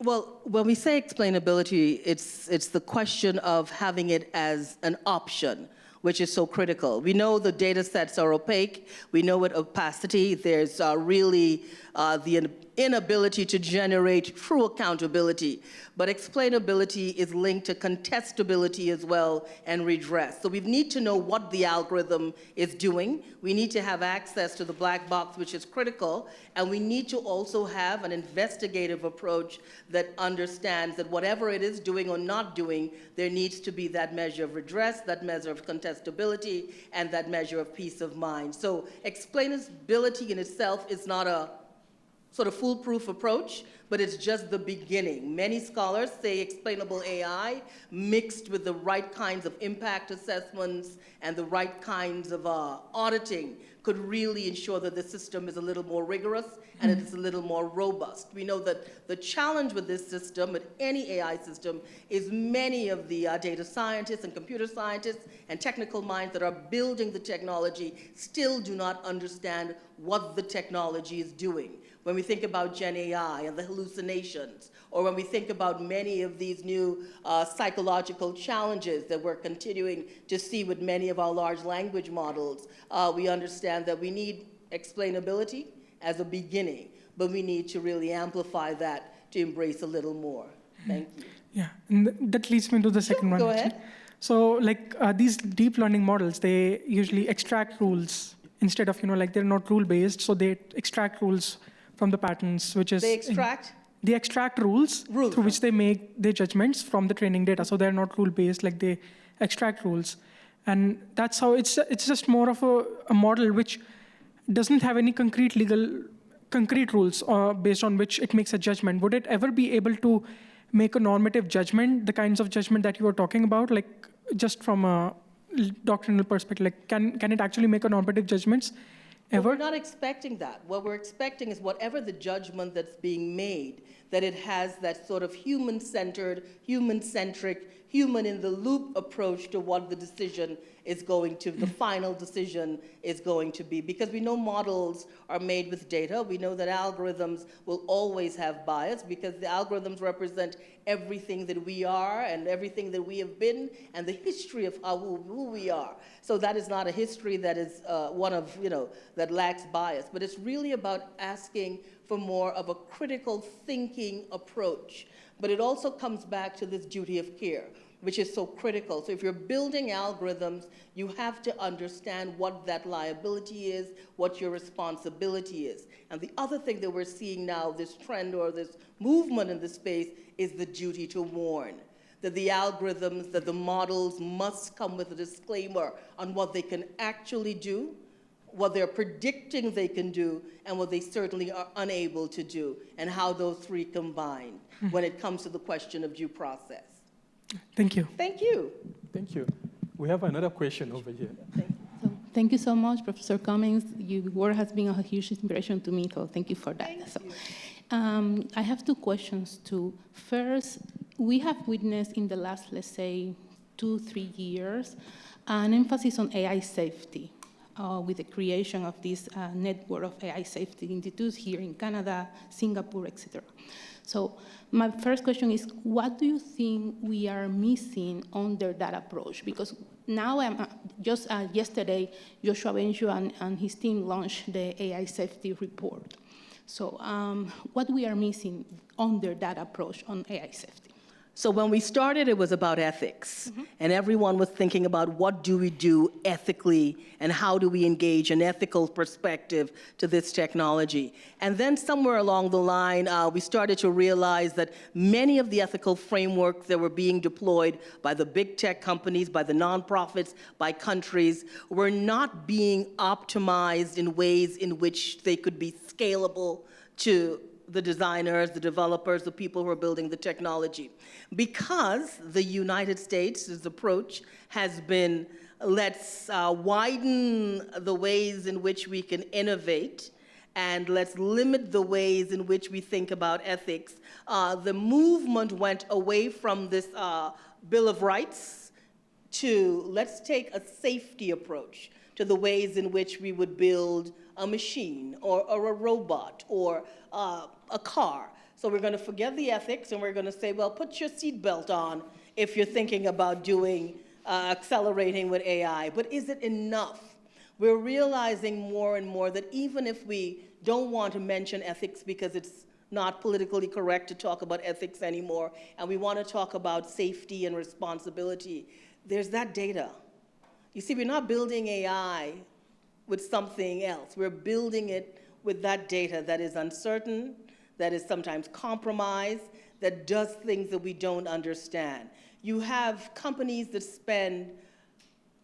Well, when we say explainability, it's the question of having it as an option, which is so critical. We know the data sets are opaque. We know what opacity. There's really the inability to generate true accountability. But explainability is linked to contestability as well and redress. So we need to know what the algorithm is doing. We need to have access to the black box, which is critical. And we need to also have an investigative approach that understands that whatever it is doing or not doing, there needs to be that measure of redress, that measure of contestability, and that measure of peace of mind. So explainability in itself is not a sort of foolproof approach, but it's just the beginning. Many scholars say explainable AI mixed with the right kinds of impact assessments and the right kinds of auditing could really ensure that the system is a little more rigorous and it is a little more robust. We know that the challenge with this system, with any AI system, is many of the data scientists and computer scientists and technical minds that are building the technology still do not understand what the technology is doing. When we think about Gen AI and the hallucinations, or when we think about many of these new psychological challenges that we're continuing to see with many of our large language models, we understand that we need explainability as a beginning, but we need to really amplify that to embrace a little more. Thank you. Yeah, and that leads me to the second one. Go actually. ahead. So like these deep learning models, they usually extract rules instead of, like they're not rule-based, so they extract rules from the patterns, which is... They extract? They extract rules through which they make their judgments from the training data. So they're not rule-based, like they extract rules. And that's how it's just more of a model which doesn't have any concrete rules based on which it makes a judgment. Would it ever be able to make a normative judgment, the kinds of judgment that you were talking about, like just from a doctrinal perspective? Like can it actually make a normative judgments? Well, we're not expecting that. What we're expecting is whatever the judgment that's being made, that it has that sort of human-centered, human-centric, human-in-the-loop approach to what the decision is going to, the final decision is going to be. Because we know models are made with data. We know that algorithms will always have bias because the algorithms represent everything that we are and everything that we have been and the history of who we are. So that is not a history that is one of, that lacks bias. But it's really about asking for more of a critical thinking approach. But it also comes back to this duty of care, which is so critical. So if you're building algorithms, you have to understand what that liability is, what your responsibility is. And the other thing that we're seeing now, this trend or this movement in this space, is the duty to warn. That the algorithms, that the models must come with a disclaimer on what they can actually do, what they're predicting they can do, and what they certainly are unable to do, and how those three combine when it comes to the question of due process. Thank you. Thank you. Thank you. We have another question over here. Thank you so much, Professor Cummings. Your work has been a huge inspiration to me, so thank you for that. I have two questions too. First, we have witnessed in the last, let's say, 2-3 years, an emphasis on AI safety with the creation of this network of AI safety institutes here in Canada, Singapore, etc. So my first question is, what do you think we are missing under that approach? Because now, just yesterday, Joshua Benju and his team launched the AI safety report. So what we are missing under that approach on AI safety? So when we started, it was about ethics. And everyone was thinking about what do we do ethically and how do we engage an ethical perspective to this technology. And then somewhere along the line, we started to realize that many of the ethical frameworks that were being deployed by the big tech companies, by the nonprofits, by countries, were not being optimized in ways in which they could be scalable to the designers, the developers, the people who are building the technology. Because the United States' approach has been, let's widen the ways in which we can innovate, and let's limit the ways in which we think about ethics. The movement went away from this Bill of Rights to let's take a safety approach to the ways in which we would build a machine or a robot or a car. So we're going to forget the ethics and we're going to say, well, put your seatbelt on if you're thinking about doing accelerating with AI. But is it enough? We're realizing more and more that even if we don't want to mention ethics because it's not politically correct to talk about ethics anymore, and we want to talk about safety and responsibility, there's that data. You see, we're not building AI with something else. We're building it with that data that is uncertain, that is sometimes compromised, that does things that we don't understand. You have companies that spend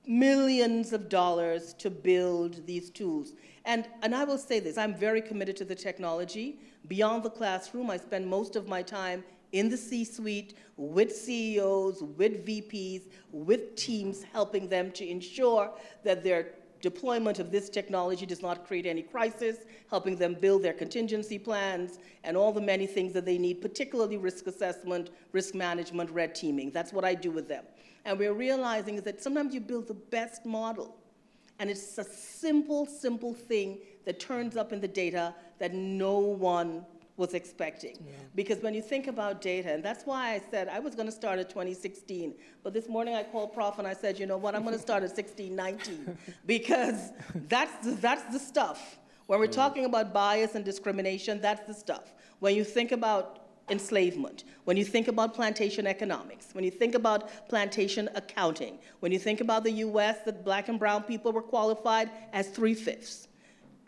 millions of dollars to build these tools. And I will say this, I'm very committed to the technology. Beyond the classroom, I spend most of my time in the C-suite with CEOs, with VPs, with teams, helping them to ensure that their deployment of this technology does not create any crisis, helping them build their contingency plans, and all the many things that they need, particularly risk assessment, risk management, red teaming. That's what I do with them. And we're realizing is that sometimes you build the best model, and it's a simple, simple thing that turns up in the data that no one was expecting. Yeah. Because when you think about data, and that's why I said I was going to start at 2016, but this morning I called Prof and I said, you know what, I'm going to start at 1619, because that's the stuff. When we're talking about bias and discrimination, that's the stuff. When you think about enslavement, when you think about plantation economics, when you think about plantation accounting, when you think about the US, that black and brown people were qualified as 3/5,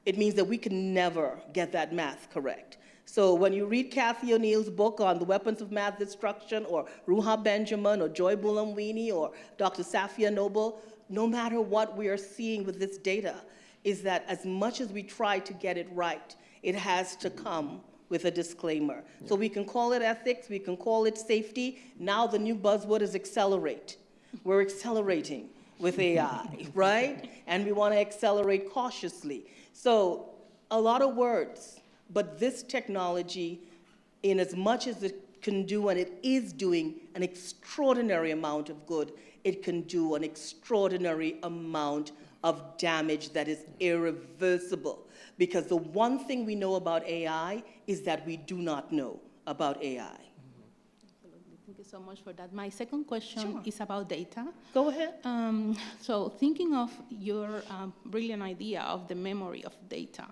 it means that we can never get that math correct. So when you read Kathy O'Neill's book on the weapons of math destruction, or Ruha Benjamin, or Joy Bulamwini, or Dr. Safia Noble, no matter what we are seeing with this data, is that as much as we try to get it right, it has to come with a disclaimer. Yeah. So we can call it ethics, we can call it safety. Now the new buzzword is accelerate. We're accelerating with AI, right? And we want to accelerate cautiously. So a lot of words, but this technology, in as much as it can do, and it is doing an extraordinary amount of good, it can do an extraordinary amount of damage that is irreversible. Because the one thing we know about AI is that we do not know about AI. Thank you so much for that. My second question is about data. Go ahead. So thinking of your brilliant idea of the memory of data,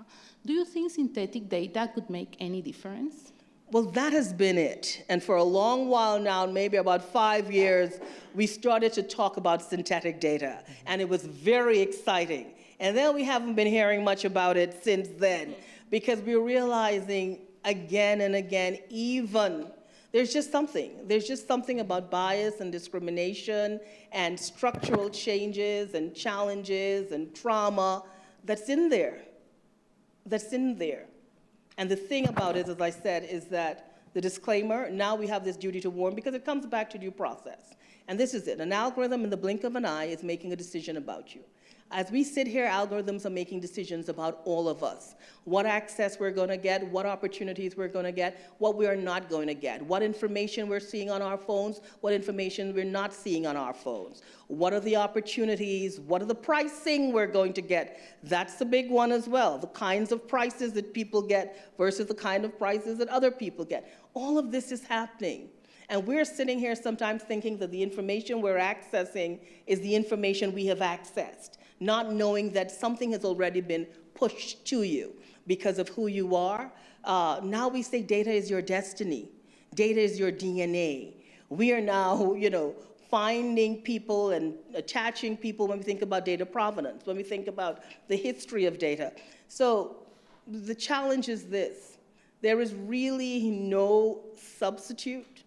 do you think synthetic data could make any difference? Well, that has been it. And for a long while now, maybe about 5 years, we started to talk about synthetic data. And it was very exciting. And then we haven't been hearing much about it since then, because we're realizing again and again, even there's just something about bias and discrimination and structural changes and challenges and trauma that's in there. And the thing about it, as I said, is that the disclaimer, now we have this duty to warn, because it comes back to due process. And this is it. An algorithm in the blink of an eye is making a decision about you. As we sit here, algorithms are making decisions about all of us. What access we're going to get, what opportunities we're going to get, what we are not going to get, what information we're seeing on our phones, what information we're not seeing on our phones. What are the opportunities, what are the pricing we're going to get? That's the big one as well, the kinds of prices that people get versus the kind of prices that other people get. All of this is happening. And we're sitting here sometimes thinking that the information we're accessing is the information we have accessed, not knowing that something has already been pushed to you because of who you are. Now we say data is your destiny. Data is your DNA. We are now, finding people and attaching people when we think about data provenance, when we think about the history of data. So the challenge is this. There is really no substitute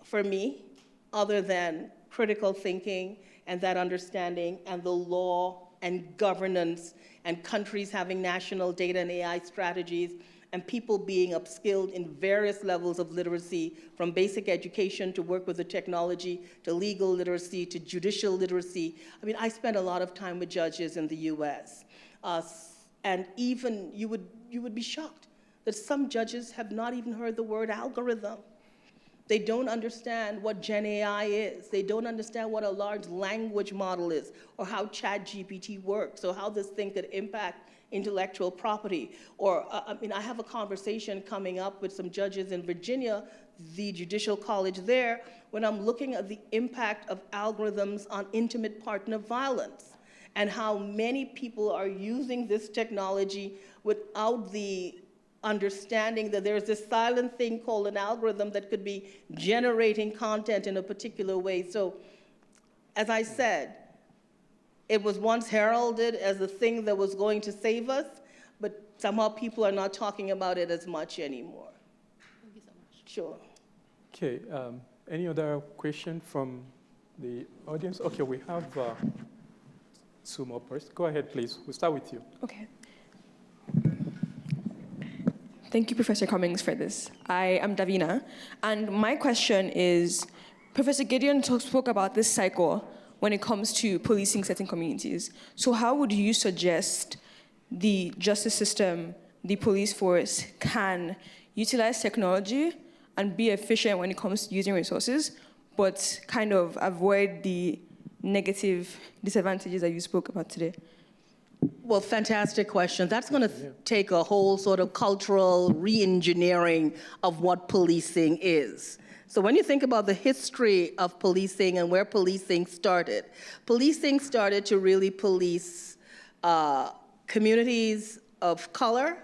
for me other than critical thinking and that understanding and the law and governance and countries having national data and AI strategies and people being upskilled in various levels of literacy, from basic education to work with the technology, to legal literacy, to judicial literacy. I mean, I spent a lot of time with judges in the US, and even you would be shocked that some judges have not even heard the word algorithm. They don't understand what Gen AI is. They don't understand what a large language model is, or how ChatGPT works, or how this thing could impact intellectual property. Or, I mean, I have a conversation coming up with some judges in Virginia, the Judicial College there, when I'm looking at the impact of algorithms on intimate partner violence, and how many people are using this technology without the understanding that there's this silent thing called an algorithm that could be generating content in a particular way. So, as I said, it was once heralded as the thing that was going to save us, but somehow people are not talking about it as much anymore. Thank you so much. Sure. Okay, any other question from the audience? Okay, we have two more persons. Go ahead, please. We'll start with you. Okay. Thank you, Professor Cummings, for this. I am Davina, and my question is, Professor Gideon spoke about this cycle when it comes to policing certain communities. So how would you suggest the justice system, the police force, can utilize technology and be efficient when it comes to using resources, but kind of avoid the negative disadvantages that you spoke about today? Well, fantastic question. That's going to take a whole sort of cultural re-engineering of what policing is. So when you think about the history of policing and where policing started to really police communities of color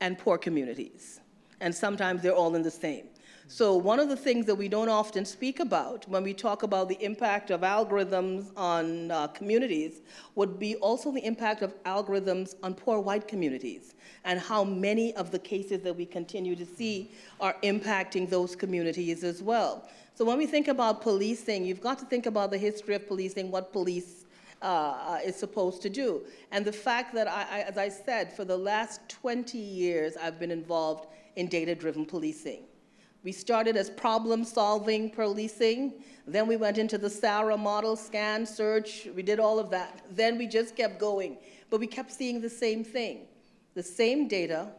and poor communities. And sometimes they're all in the same. So one of the things that we don't often speak about when we talk about the impact of algorithms on communities would be also the impact of algorithms on poor white communities, and how many of the cases that we continue to see are impacting those communities as well. So when we think about policing, you've got to think about the history of policing, what police is supposed to do. And the fact that, as I said, for the last 20 years, I've been involved in data-driven policing. We started as problem-solving policing, then we went into the SARA model, scan, search, we did all of that. Then we just kept going, but we kept seeing the same thing, the same data,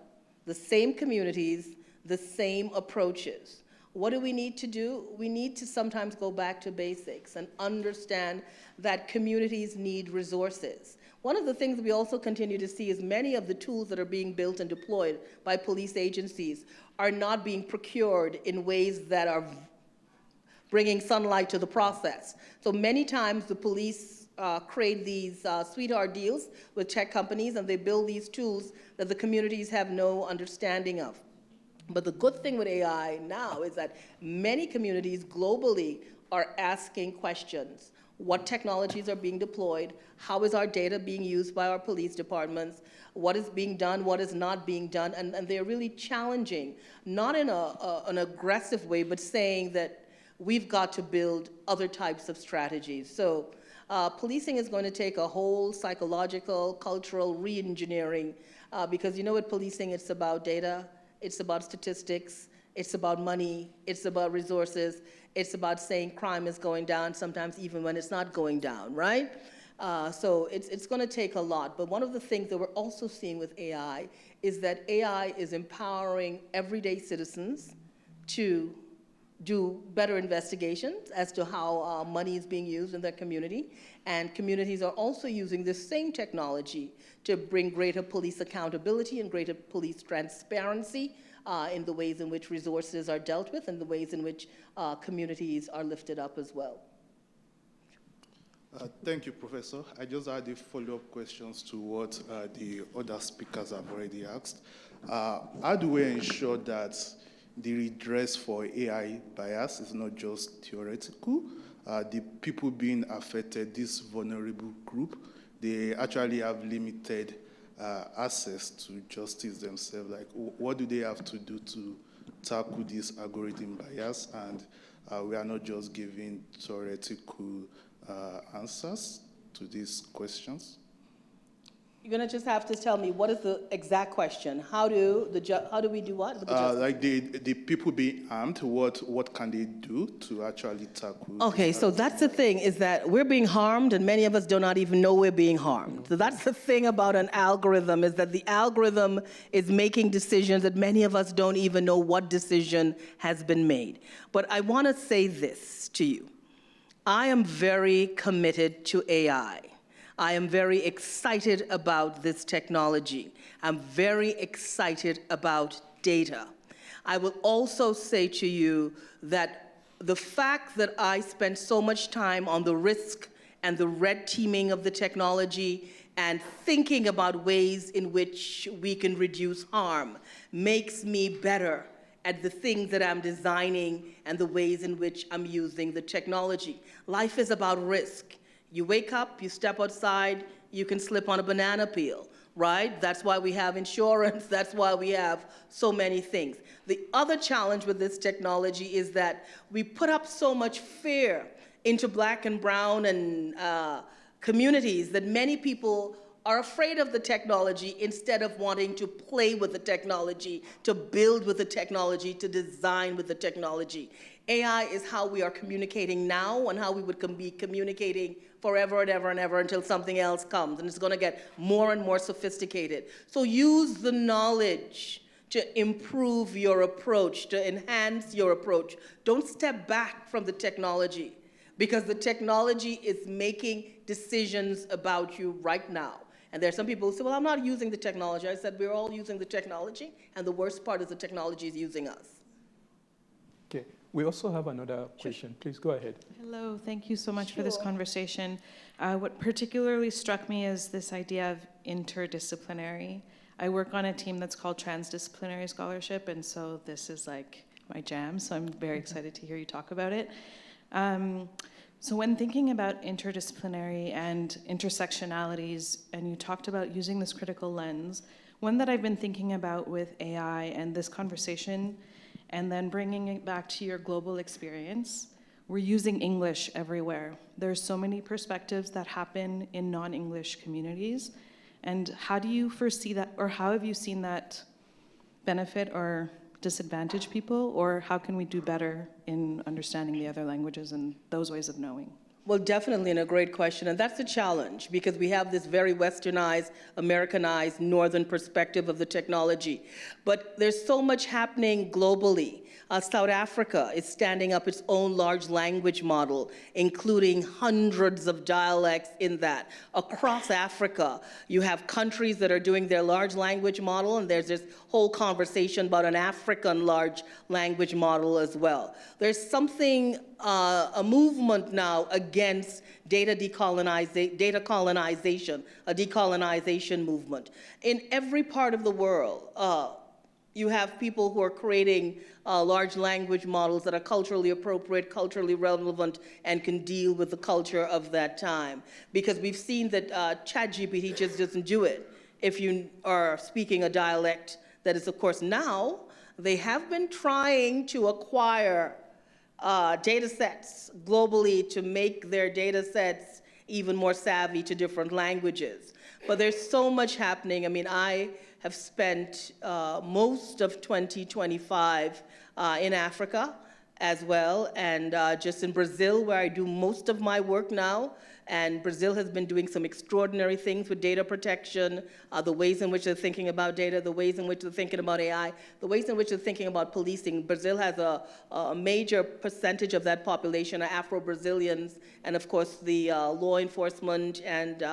the same communities, the same approaches. What do we need to do? We need to sometimes go back to basics and understand that communities need resources. One of the things we also continue to see is many of the tools that are being built and deployed by police agencies are not being procured in ways that are bringing sunlight to the process. So many times the police create these sweetheart deals with tech companies, and they build these tools that the communities have no understanding of. But the good thing with AI now is that many communities globally are asking questions. What technologies are being deployed? How is our data being used by our police departments? What is being done? What is not being done? And they're really challenging, not in an aggressive way, but saying that we've got to build other types of strategies. So policing is going to take a whole psychological, cultural re-engineering, because you know what policing, it's about data, it's about statistics, it's about money, it's about resources, it's about saying crime is going down, sometimes even when it's not going down, right? So it's going to take a lot. But one of the things that we're also seeing with AI is that AI is empowering everyday citizens to do better investigations as to how money is being used in their community. And communities are also using this same technology to bring greater police accountability and greater police transparency in the ways in which resources are dealt with and the ways in which communities are lifted up as well. Thank you, Professor. I just had a follow-up questions to what the other speakers have already asked. How do we ensure that the redress for AI bias is not just theoretical? The people being affected, this vulnerable group, they actually have limited access to justice themselves. Like, what do they have to do to tackle this algorithm bias? And we are not just giving theoretical answers to these questions. You're gonna just have to tell me what is the exact question. How do we do what with the justice? Like the people being armed, what can they do to actually tackle? Okay, so that's the thing, is that we're being harmed and many of us do not even know we're being harmed. So that's the thing about an algorithm, is that the algorithm is making decisions that many of us don't even know what decision has been made. But I want to say this to you. I am very committed to AI. I am very excited about this technology. I'm very excited about data. I will also say to you that the fact that I spent so much time on the risk and the red teaming of the technology and thinking about ways in which we can reduce harm makes me better at the things that I'm designing and the ways in which I'm using the technology. Life is about risk. You wake up, you step outside, you can slip on a banana peel, right? That's why we have insurance, that's why we have so many things. The other challenge with this technology is that we put up so much fear into Black and brown and communities that many people are afraid of the technology instead of wanting to play with the technology, to build with the technology, to design with the technology. AI is how we are communicating now and how we would be communicating forever and ever and ever until something else comes, and it's going to get more and more sophisticated. So use the knowledge to improve your approach, to enhance your approach. Don't step back from the technology, because the technology is making decisions about you right now. And there are some people who say, well, I'm not using the technology. I said, we're all using the technology, and the worst part is the technology is using us. Okay, we also have another question. Please go ahead. Hello, thank you so much for this conversation. What particularly struck me is this idea of interdisciplinary. I work on a team that's called Transdisciplinary Scholarship, and so this is like my jam, so I'm very excited to hear you talk about it. So when thinking about interdisciplinary and intersectionalities, and you talked about using this critical lens, one that I've been thinking about with AI and this conversation, and then bringing it back to your global experience, we're using English everywhere. There's so many perspectives that happen in non-English communities. And how do you foresee that, or how have you seen that benefit or disadvantage people, or how can we do better in understanding the other languages and those ways of knowing? Well, definitely, and a great question. And that's the challenge, because we have this very westernized, Americanized, northern perspective of the technology. But there's so much happening globally. South Africa is standing up its own large language model, including hundreds of dialects in that. Across Africa, you have countries that are doing their large language model, and there's this whole conversation about an African large language model as well. There's something, a movement now against data colonization, a decolonization movement. In every part of the world, you have people who are creating large language models that are culturally appropriate, culturally relevant, and can deal with the culture of that time. Because we've seen that ChatGPT just doesn't do it if you are speaking a dialect that is, of course, now they have been trying to acquire data sets globally to make their data sets even more savvy to different languages. But there's so much happening. I mean, I have spent most of 2025 in Africa as well, and just in Brazil, where I do most of my work now. And Brazil has been doing some extraordinary things with data protection, the ways in which they're thinking about data, the ways in which they're thinking about AI, the ways in which they're thinking about policing. Brazil has a major percentage of that population are Afro-Brazilians, and of course the law enforcement and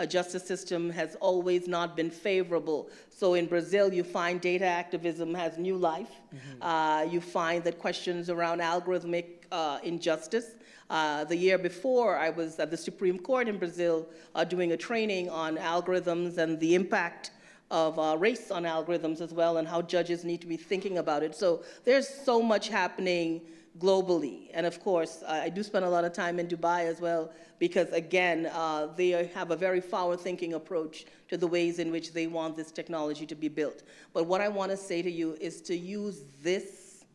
justice system has always not been favorable. So in Brazil, you find data activism has new life. Mm-hmm. You find that questions around algorithmic injustice. The year before, I was at the Supreme Court in Brazil doing a training on algorithms and the impact of race on algorithms as well, and how judges need to be thinking about it. So there's so much happening globally. And of course, I do spend a lot of time in Dubai as well, because again, they have a very forward-thinking approach to the ways in which they want this technology to be built. But what I want to say to you is to use this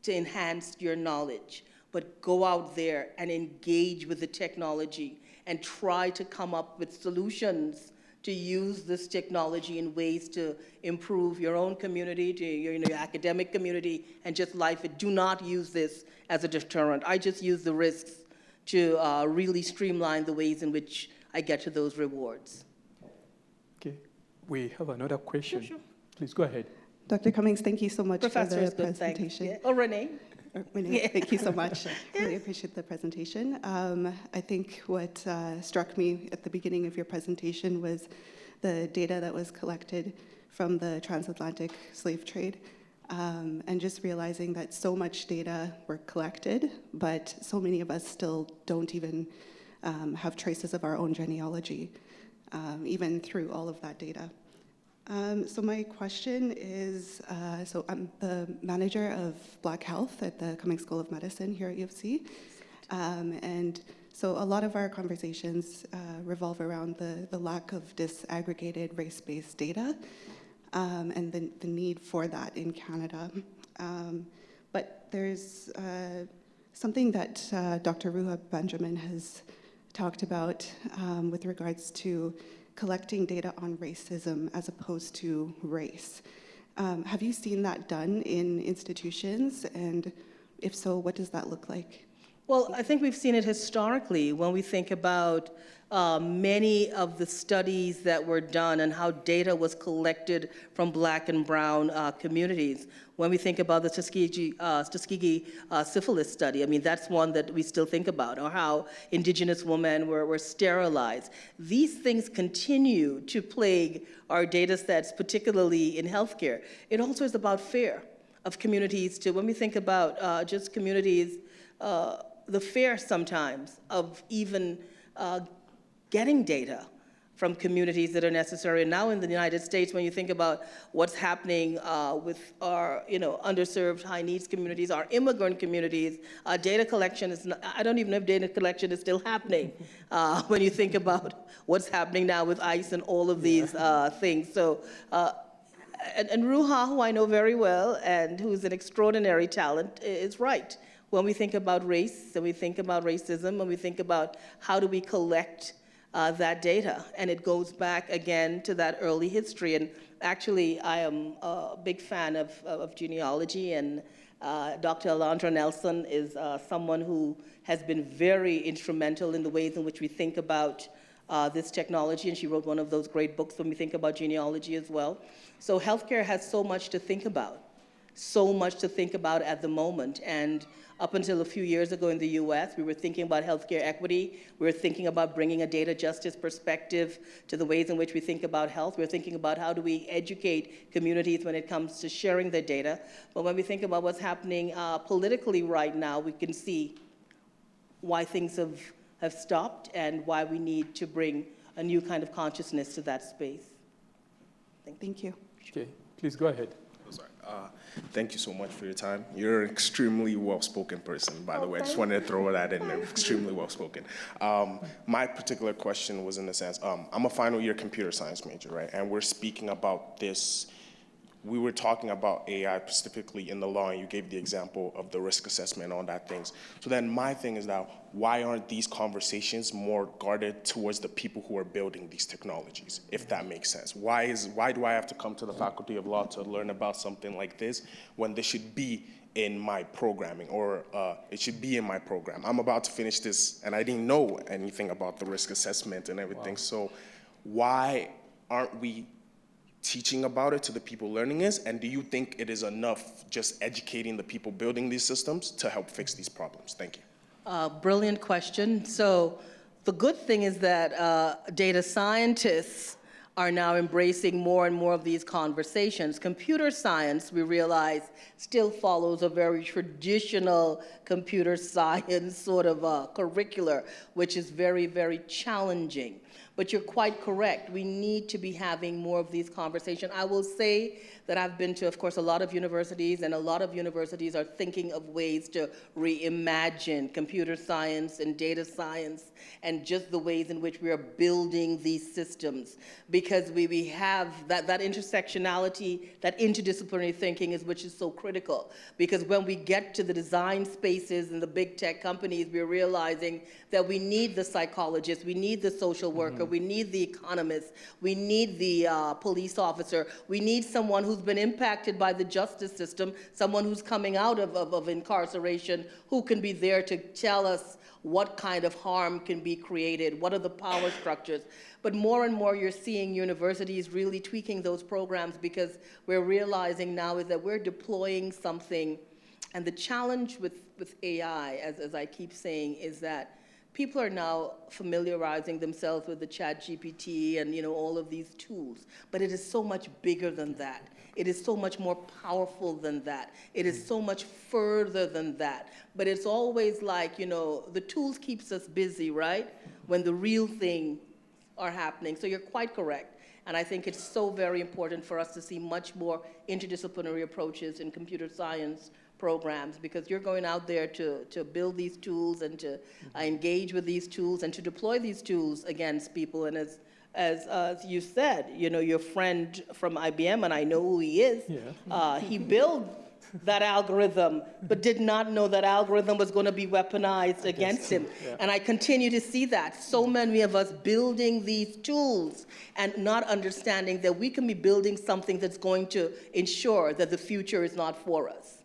to enhance your knowledge, but go out there and engage with the technology and try to come up with solutions to use this technology in ways to improve your own community, to your academic community, and just life. Do not use this as a deterrent. I just use the risks to really streamline the ways in which I get to those rewards. Okay, we have another question. Sure. Please go ahead. Dr. Cummings, thank you so much Professor for the is good, thanks. presentation. Yeah. Oh, Renee. Renee, thank you so much. Really appreciate the presentation. I think what struck me at the beginning of your presentation was the data that was collected from the transatlantic slave trade, and just realizing that so much data were collected, but so many of us still don't even have traces of our own genealogy, even through all of that data. So my question is, so I'm the manager of Black Health at the Cummings School of Medicine here at U of C. And so a lot of our conversations revolve around the lack of disaggregated race-based data and the need for that in Canada. But there's something that Dr. Ruha Benjamin has talked about with regards to collecting data on racism as opposed to race. Have you seen that done in institutions? And if so, what does that look like? Well, I think we've seen it historically when we think about many of the studies that were done and how data was collected from Black and brown communities. When we think about the Tuskegee syphilis study, I mean, that's one that we still think about, or how indigenous women were sterilized. These things continue to plague our data sets, particularly in healthcare. It also is about fear of communities too. When we think about just communities, the fear sometimes of even getting data from communities that are necessary. And now in the United States, when you think about what's happening with our underserved high needs communities, our immigrant communities, data collection is not, I don't even know if data collection is still happening when you think about what's happening now with ICE and all of these things. So, and Ruha, who I know very well and who's an extraordinary talent, is right. When we think about race, and we think about racism, and we think about how do we collect that data, and it goes back again to that early history. And actually, I am a big fan of genealogy, and Dr. Alondra Nelson is someone who has been very instrumental in the ways in which we think about this technology, and she wrote one of those great books when we think about genealogy as well. So healthcare has so much to think about at the moment. And up until a few years ago in the US, we were thinking about healthcare equity. We were thinking about bringing a data justice perspective to the ways in which we think about health. We're thinking about how do we educate communities when it comes to sharing their data. But when we think about what's happening politically right now, we can see why things have stopped and why we need to bring a new kind of consciousness to that space. Thank you. Okay, please go ahead. Thank you so much for your time. You're an extremely well-spoken person, by the way. I just wanted to throw that in there, extremely well-spoken. My particular question was in the sense, I'm a final year computer science major, right? And we're speaking about this, we were talking about AI specifically in the law, and you gave the example of the risk assessment and all that things. So then my thing is now, why aren't these conversations more guarded towards the people who are building these technologies, if that makes sense? Why do I have to come to the Faculty of Law to learn about something like this when this should be in my programming, or it should be in my program? I'm about to finish this, and I didn't know anything about the risk assessment and everything. Wow. So why aren't we teaching about it to the people learning this? And do you think it is enough just educating the people building these systems to help fix these problems? Thank you. Brilliant question. So the good thing is that data scientists are now embracing more and more of these conversations. Computer science, we realize, still follows a very traditional computer science sort of curricular, which is very, very challenging. But you're quite correct. We need to be having more of these conversations. I will say that I've been to, of course, a lot of universities, and a lot of universities are thinking of ways to reimagine computer science and data science and just the ways in which we are building these systems. Because we have that intersectionality, that interdisciplinary thinking is which is so critical. Because when we get to the design spaces and the big tech companies, we're realizing that we need the psychologists, we need the social worker, worker, we need the economist, we need the police officer, we need someone who's been impacted by the justice system, someone who's coming out of incarceration, who can be there to tell us what kind of harm can be created, what are the power structures. But more and more you're seeing universities really tweaking those programs, because we're realizing now is that we're deploying something. And the challenge with AI, as I keep saying, is that people are now familiarizing themselves with the ChatGPT and all of these tools. But it is so much bigger than that. It is so much more powerful than that. It is so much further than that. But it's always like, the tools keeps us busy, right? When the real thing are happening. So you're quite correct. And I think it's so very important for us to see much more interdisciplinary approaches in computer science programs, because you're going out there to build these tools and to engage with these tools and to deploy these tools against people. And as you said, your friend from IBM, and I know who he is, he built that algorithm, but did not know that algorithm was going to be weaponized against him. Yeah. And I continue to see that. So many of us building these tools and not understanding that we can be building something that's going to ensure that the future is not for us.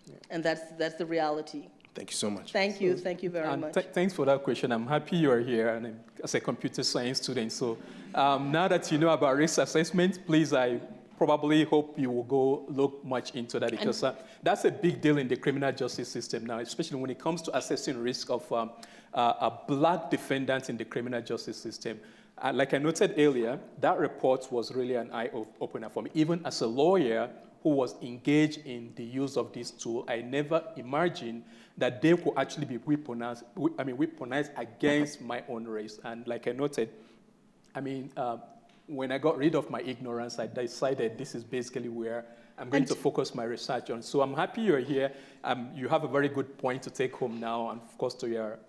Yeah. And that's the reality. Thank you so much. Thank you very much. Thanks for that question. I'm happy you are here and as a computer science student. So now that you know about risk assessment, please, I probably hope you will go look much into that, because that's a big deal in the criminal justice system now, especially when it comes to assessing risk of a black defendant in the criminal justice system. Like I noted earlier, that report was really an eye-opener for me. Even as a lawyer who was engaged in the use of this tool, I never imagined that they could actually be weaponized against my own race. And like I noted, when I got rid of my ignorance, I decided this is basically where I'm going to focus my research on. So I'm happy you're here. You have a very good point to take home now, and of course, to your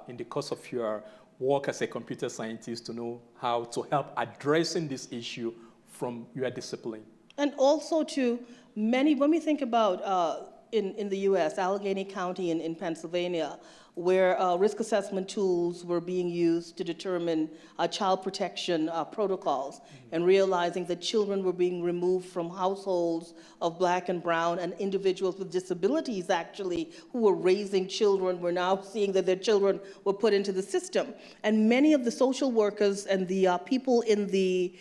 in the course of your work as a computer scientist, to know how to help addressing this issue from your discipline. And also to many, when we think about in the US, Allegheny County in Pennsylvania, where risk assessment tools were being used to determine child protection protocols, and realizing that children were being removed from households of Black and brown, and individuals with disabilities actually who were raising children were now seeing that their children were put into the system. And many of the social workers and the people in the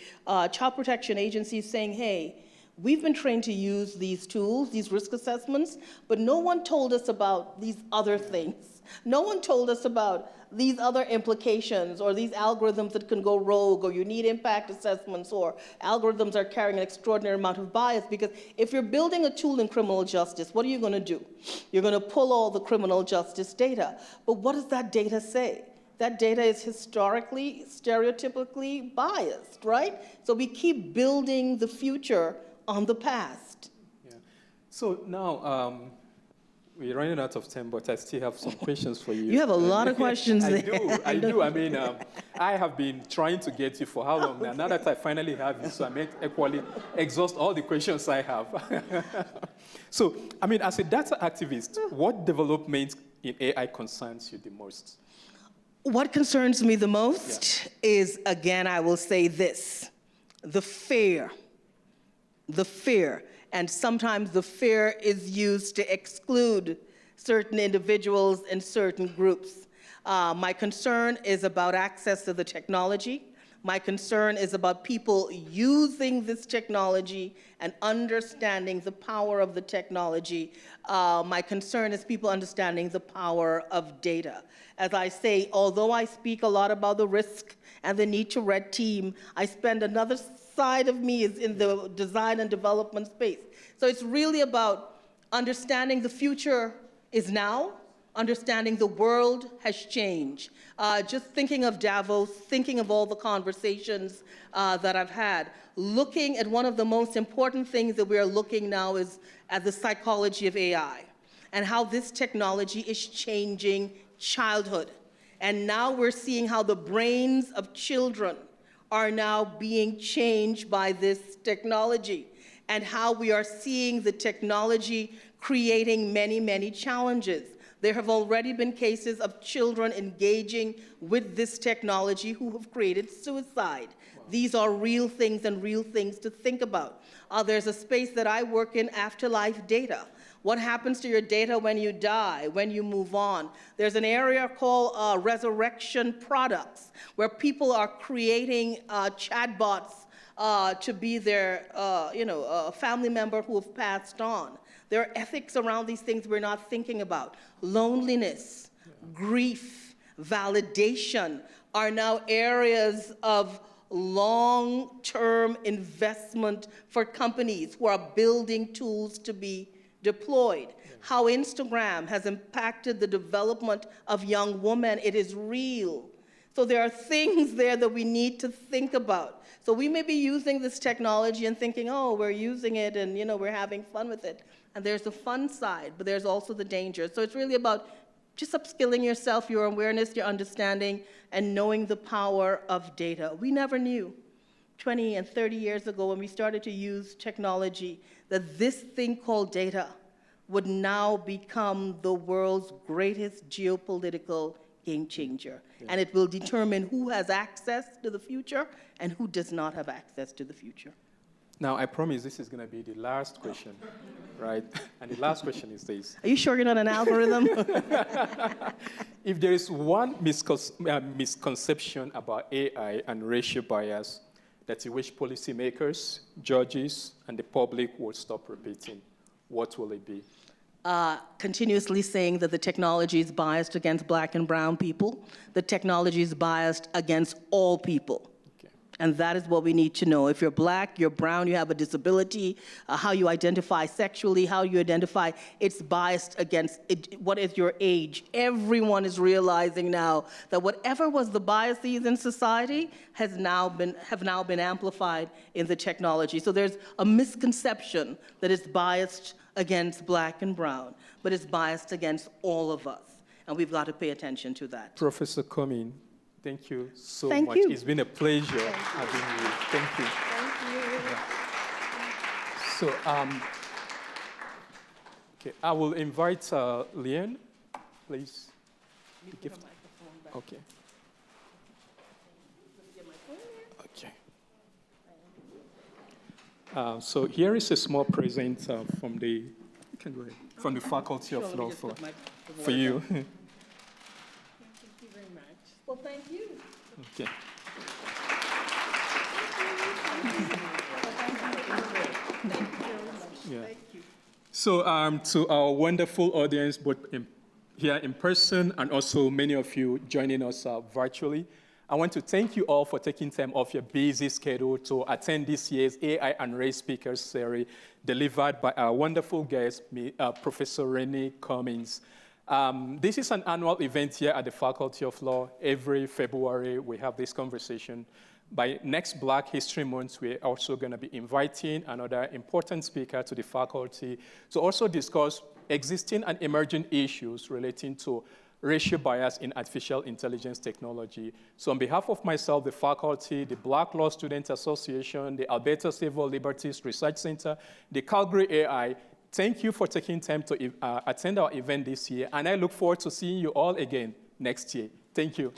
child protection agencies saying, hey, we've been trained to use these tools, these risk assessments, but no one told us about these other things. No one told us about these other implications, or these algorithms that can go rogue, or you need impact assessments, or algorithms are carrying an extraordinary amount of bias. Because if you're building a tool in criminal justice, what are you going to do? You're going to pull all the criminal justice data. But what does that data say? That data is historically, stereotypically biased, right? So we keep building the future on the past. Yeah. So now, we're running out of time, but I still have some questions for you. You have a lot of questions there. I do. I have been trying to get you for how long now? Now that I finally have you, so I may equally exhaust all the questions I have. So, as a data activist, what development in AI concerns you the most? What concerns me the most is, again, I will say this, the fear. And sometimes the fear is used to exclude certain individuals and certain groups. My concern is about access to the technology. My concern is about people using this technology and understanding the power of the technology. My concern is people understanding the power of data. As I say, although I speak a lot about the risk and the need to red team, I spend another side of me is in the design and development space. So it's really about understanding the future is now, understanding the world has changed. Just thinking of Davos, thinking of all the conversations that I've had, looking at one of the most important things that we are looking now is at the psychology of AI and how this technology is changing childhood. And now we're seeing how the brains of children are now being changed by this technology, and how we are seeing the technology creating many, many challenges. There have already been cases of children engaging with this technology who have created suicide. These are real things and real things to think about. There's a space that I work in, afterlife data. What happens to your data when you die, when you move on? There's an area called resurrection products, where people are creating chatbots to be their family member who have passed on. There are ethics around these things we're not thinking about. Loneliness, grief, validation are now areas of long-term investment for companies who are building tools to be deployed. How Instagram has impacted the development of young women, it is real. So there are things there that we need to think about. So we may be using this technology and thinking, oh, we're using it and we're having fun with it. And there's the fun side, but there's also the danger. So it's really about just upskilling yourself, your awareness, your understanding, and knowing the power of data. We never knew 20 and 30 years ago when we started to use technology that this thing called data would now become the world's greatest geopolitical game changer. Yeah. And it will determine who has access to the future and who does not have access to the future. Now, I promise this is going to be the last question, right? And the last question is this. Are you sure you're not an algorithm? If there is one misconception about AI and racial bias that you wish policymakers, judges, and the public will stop repeating, what will it be? Continuously saying that the technology is biased against black and brown people. The technology is biased against all people. And that is what we need to know. If you're black, you're brown, you have a disability, how you identify sexually, how you identify, it's biased against what is your age. Everyone is realizing now that whatever was the biases in society have now been amplified in the technology. So there's a misconception that it's biased against black and brown, but it's biased against all of us. And we've got to pay attention to that. Professor Cummings, thank you so much. Thank you. It's been a pleasure having you. Thank you. Thank you. So, okay, I will invite Leanne, please. Okay. Okay. So here is a small present from the Faculty of Law for you. Well, thank you. Okay. Yeah. So to our wonderful audience, both here in person and also many of you joining us virtually, I want to thank you all for taking time off your busy schedule to attend this year's AI and Race Speakers Series delivered by our wonderful guest, Professor Renée Cummings. This is an annual event here at the Faculty of Law. Every February, we have this conversation. By next Black History Month, we're also going to be inviting another important speaker to the faculty to also discuss existing and emerging issues relating to racial bias in artificial intelligence technology. So on behalf of myself, the faculty, the Black Law Students Association, the Alberta Civil Liberties Research Center, the Calgary AI, thank you for taking time to attend our event this year, and I look forward to seeing you all again next year. Thank you.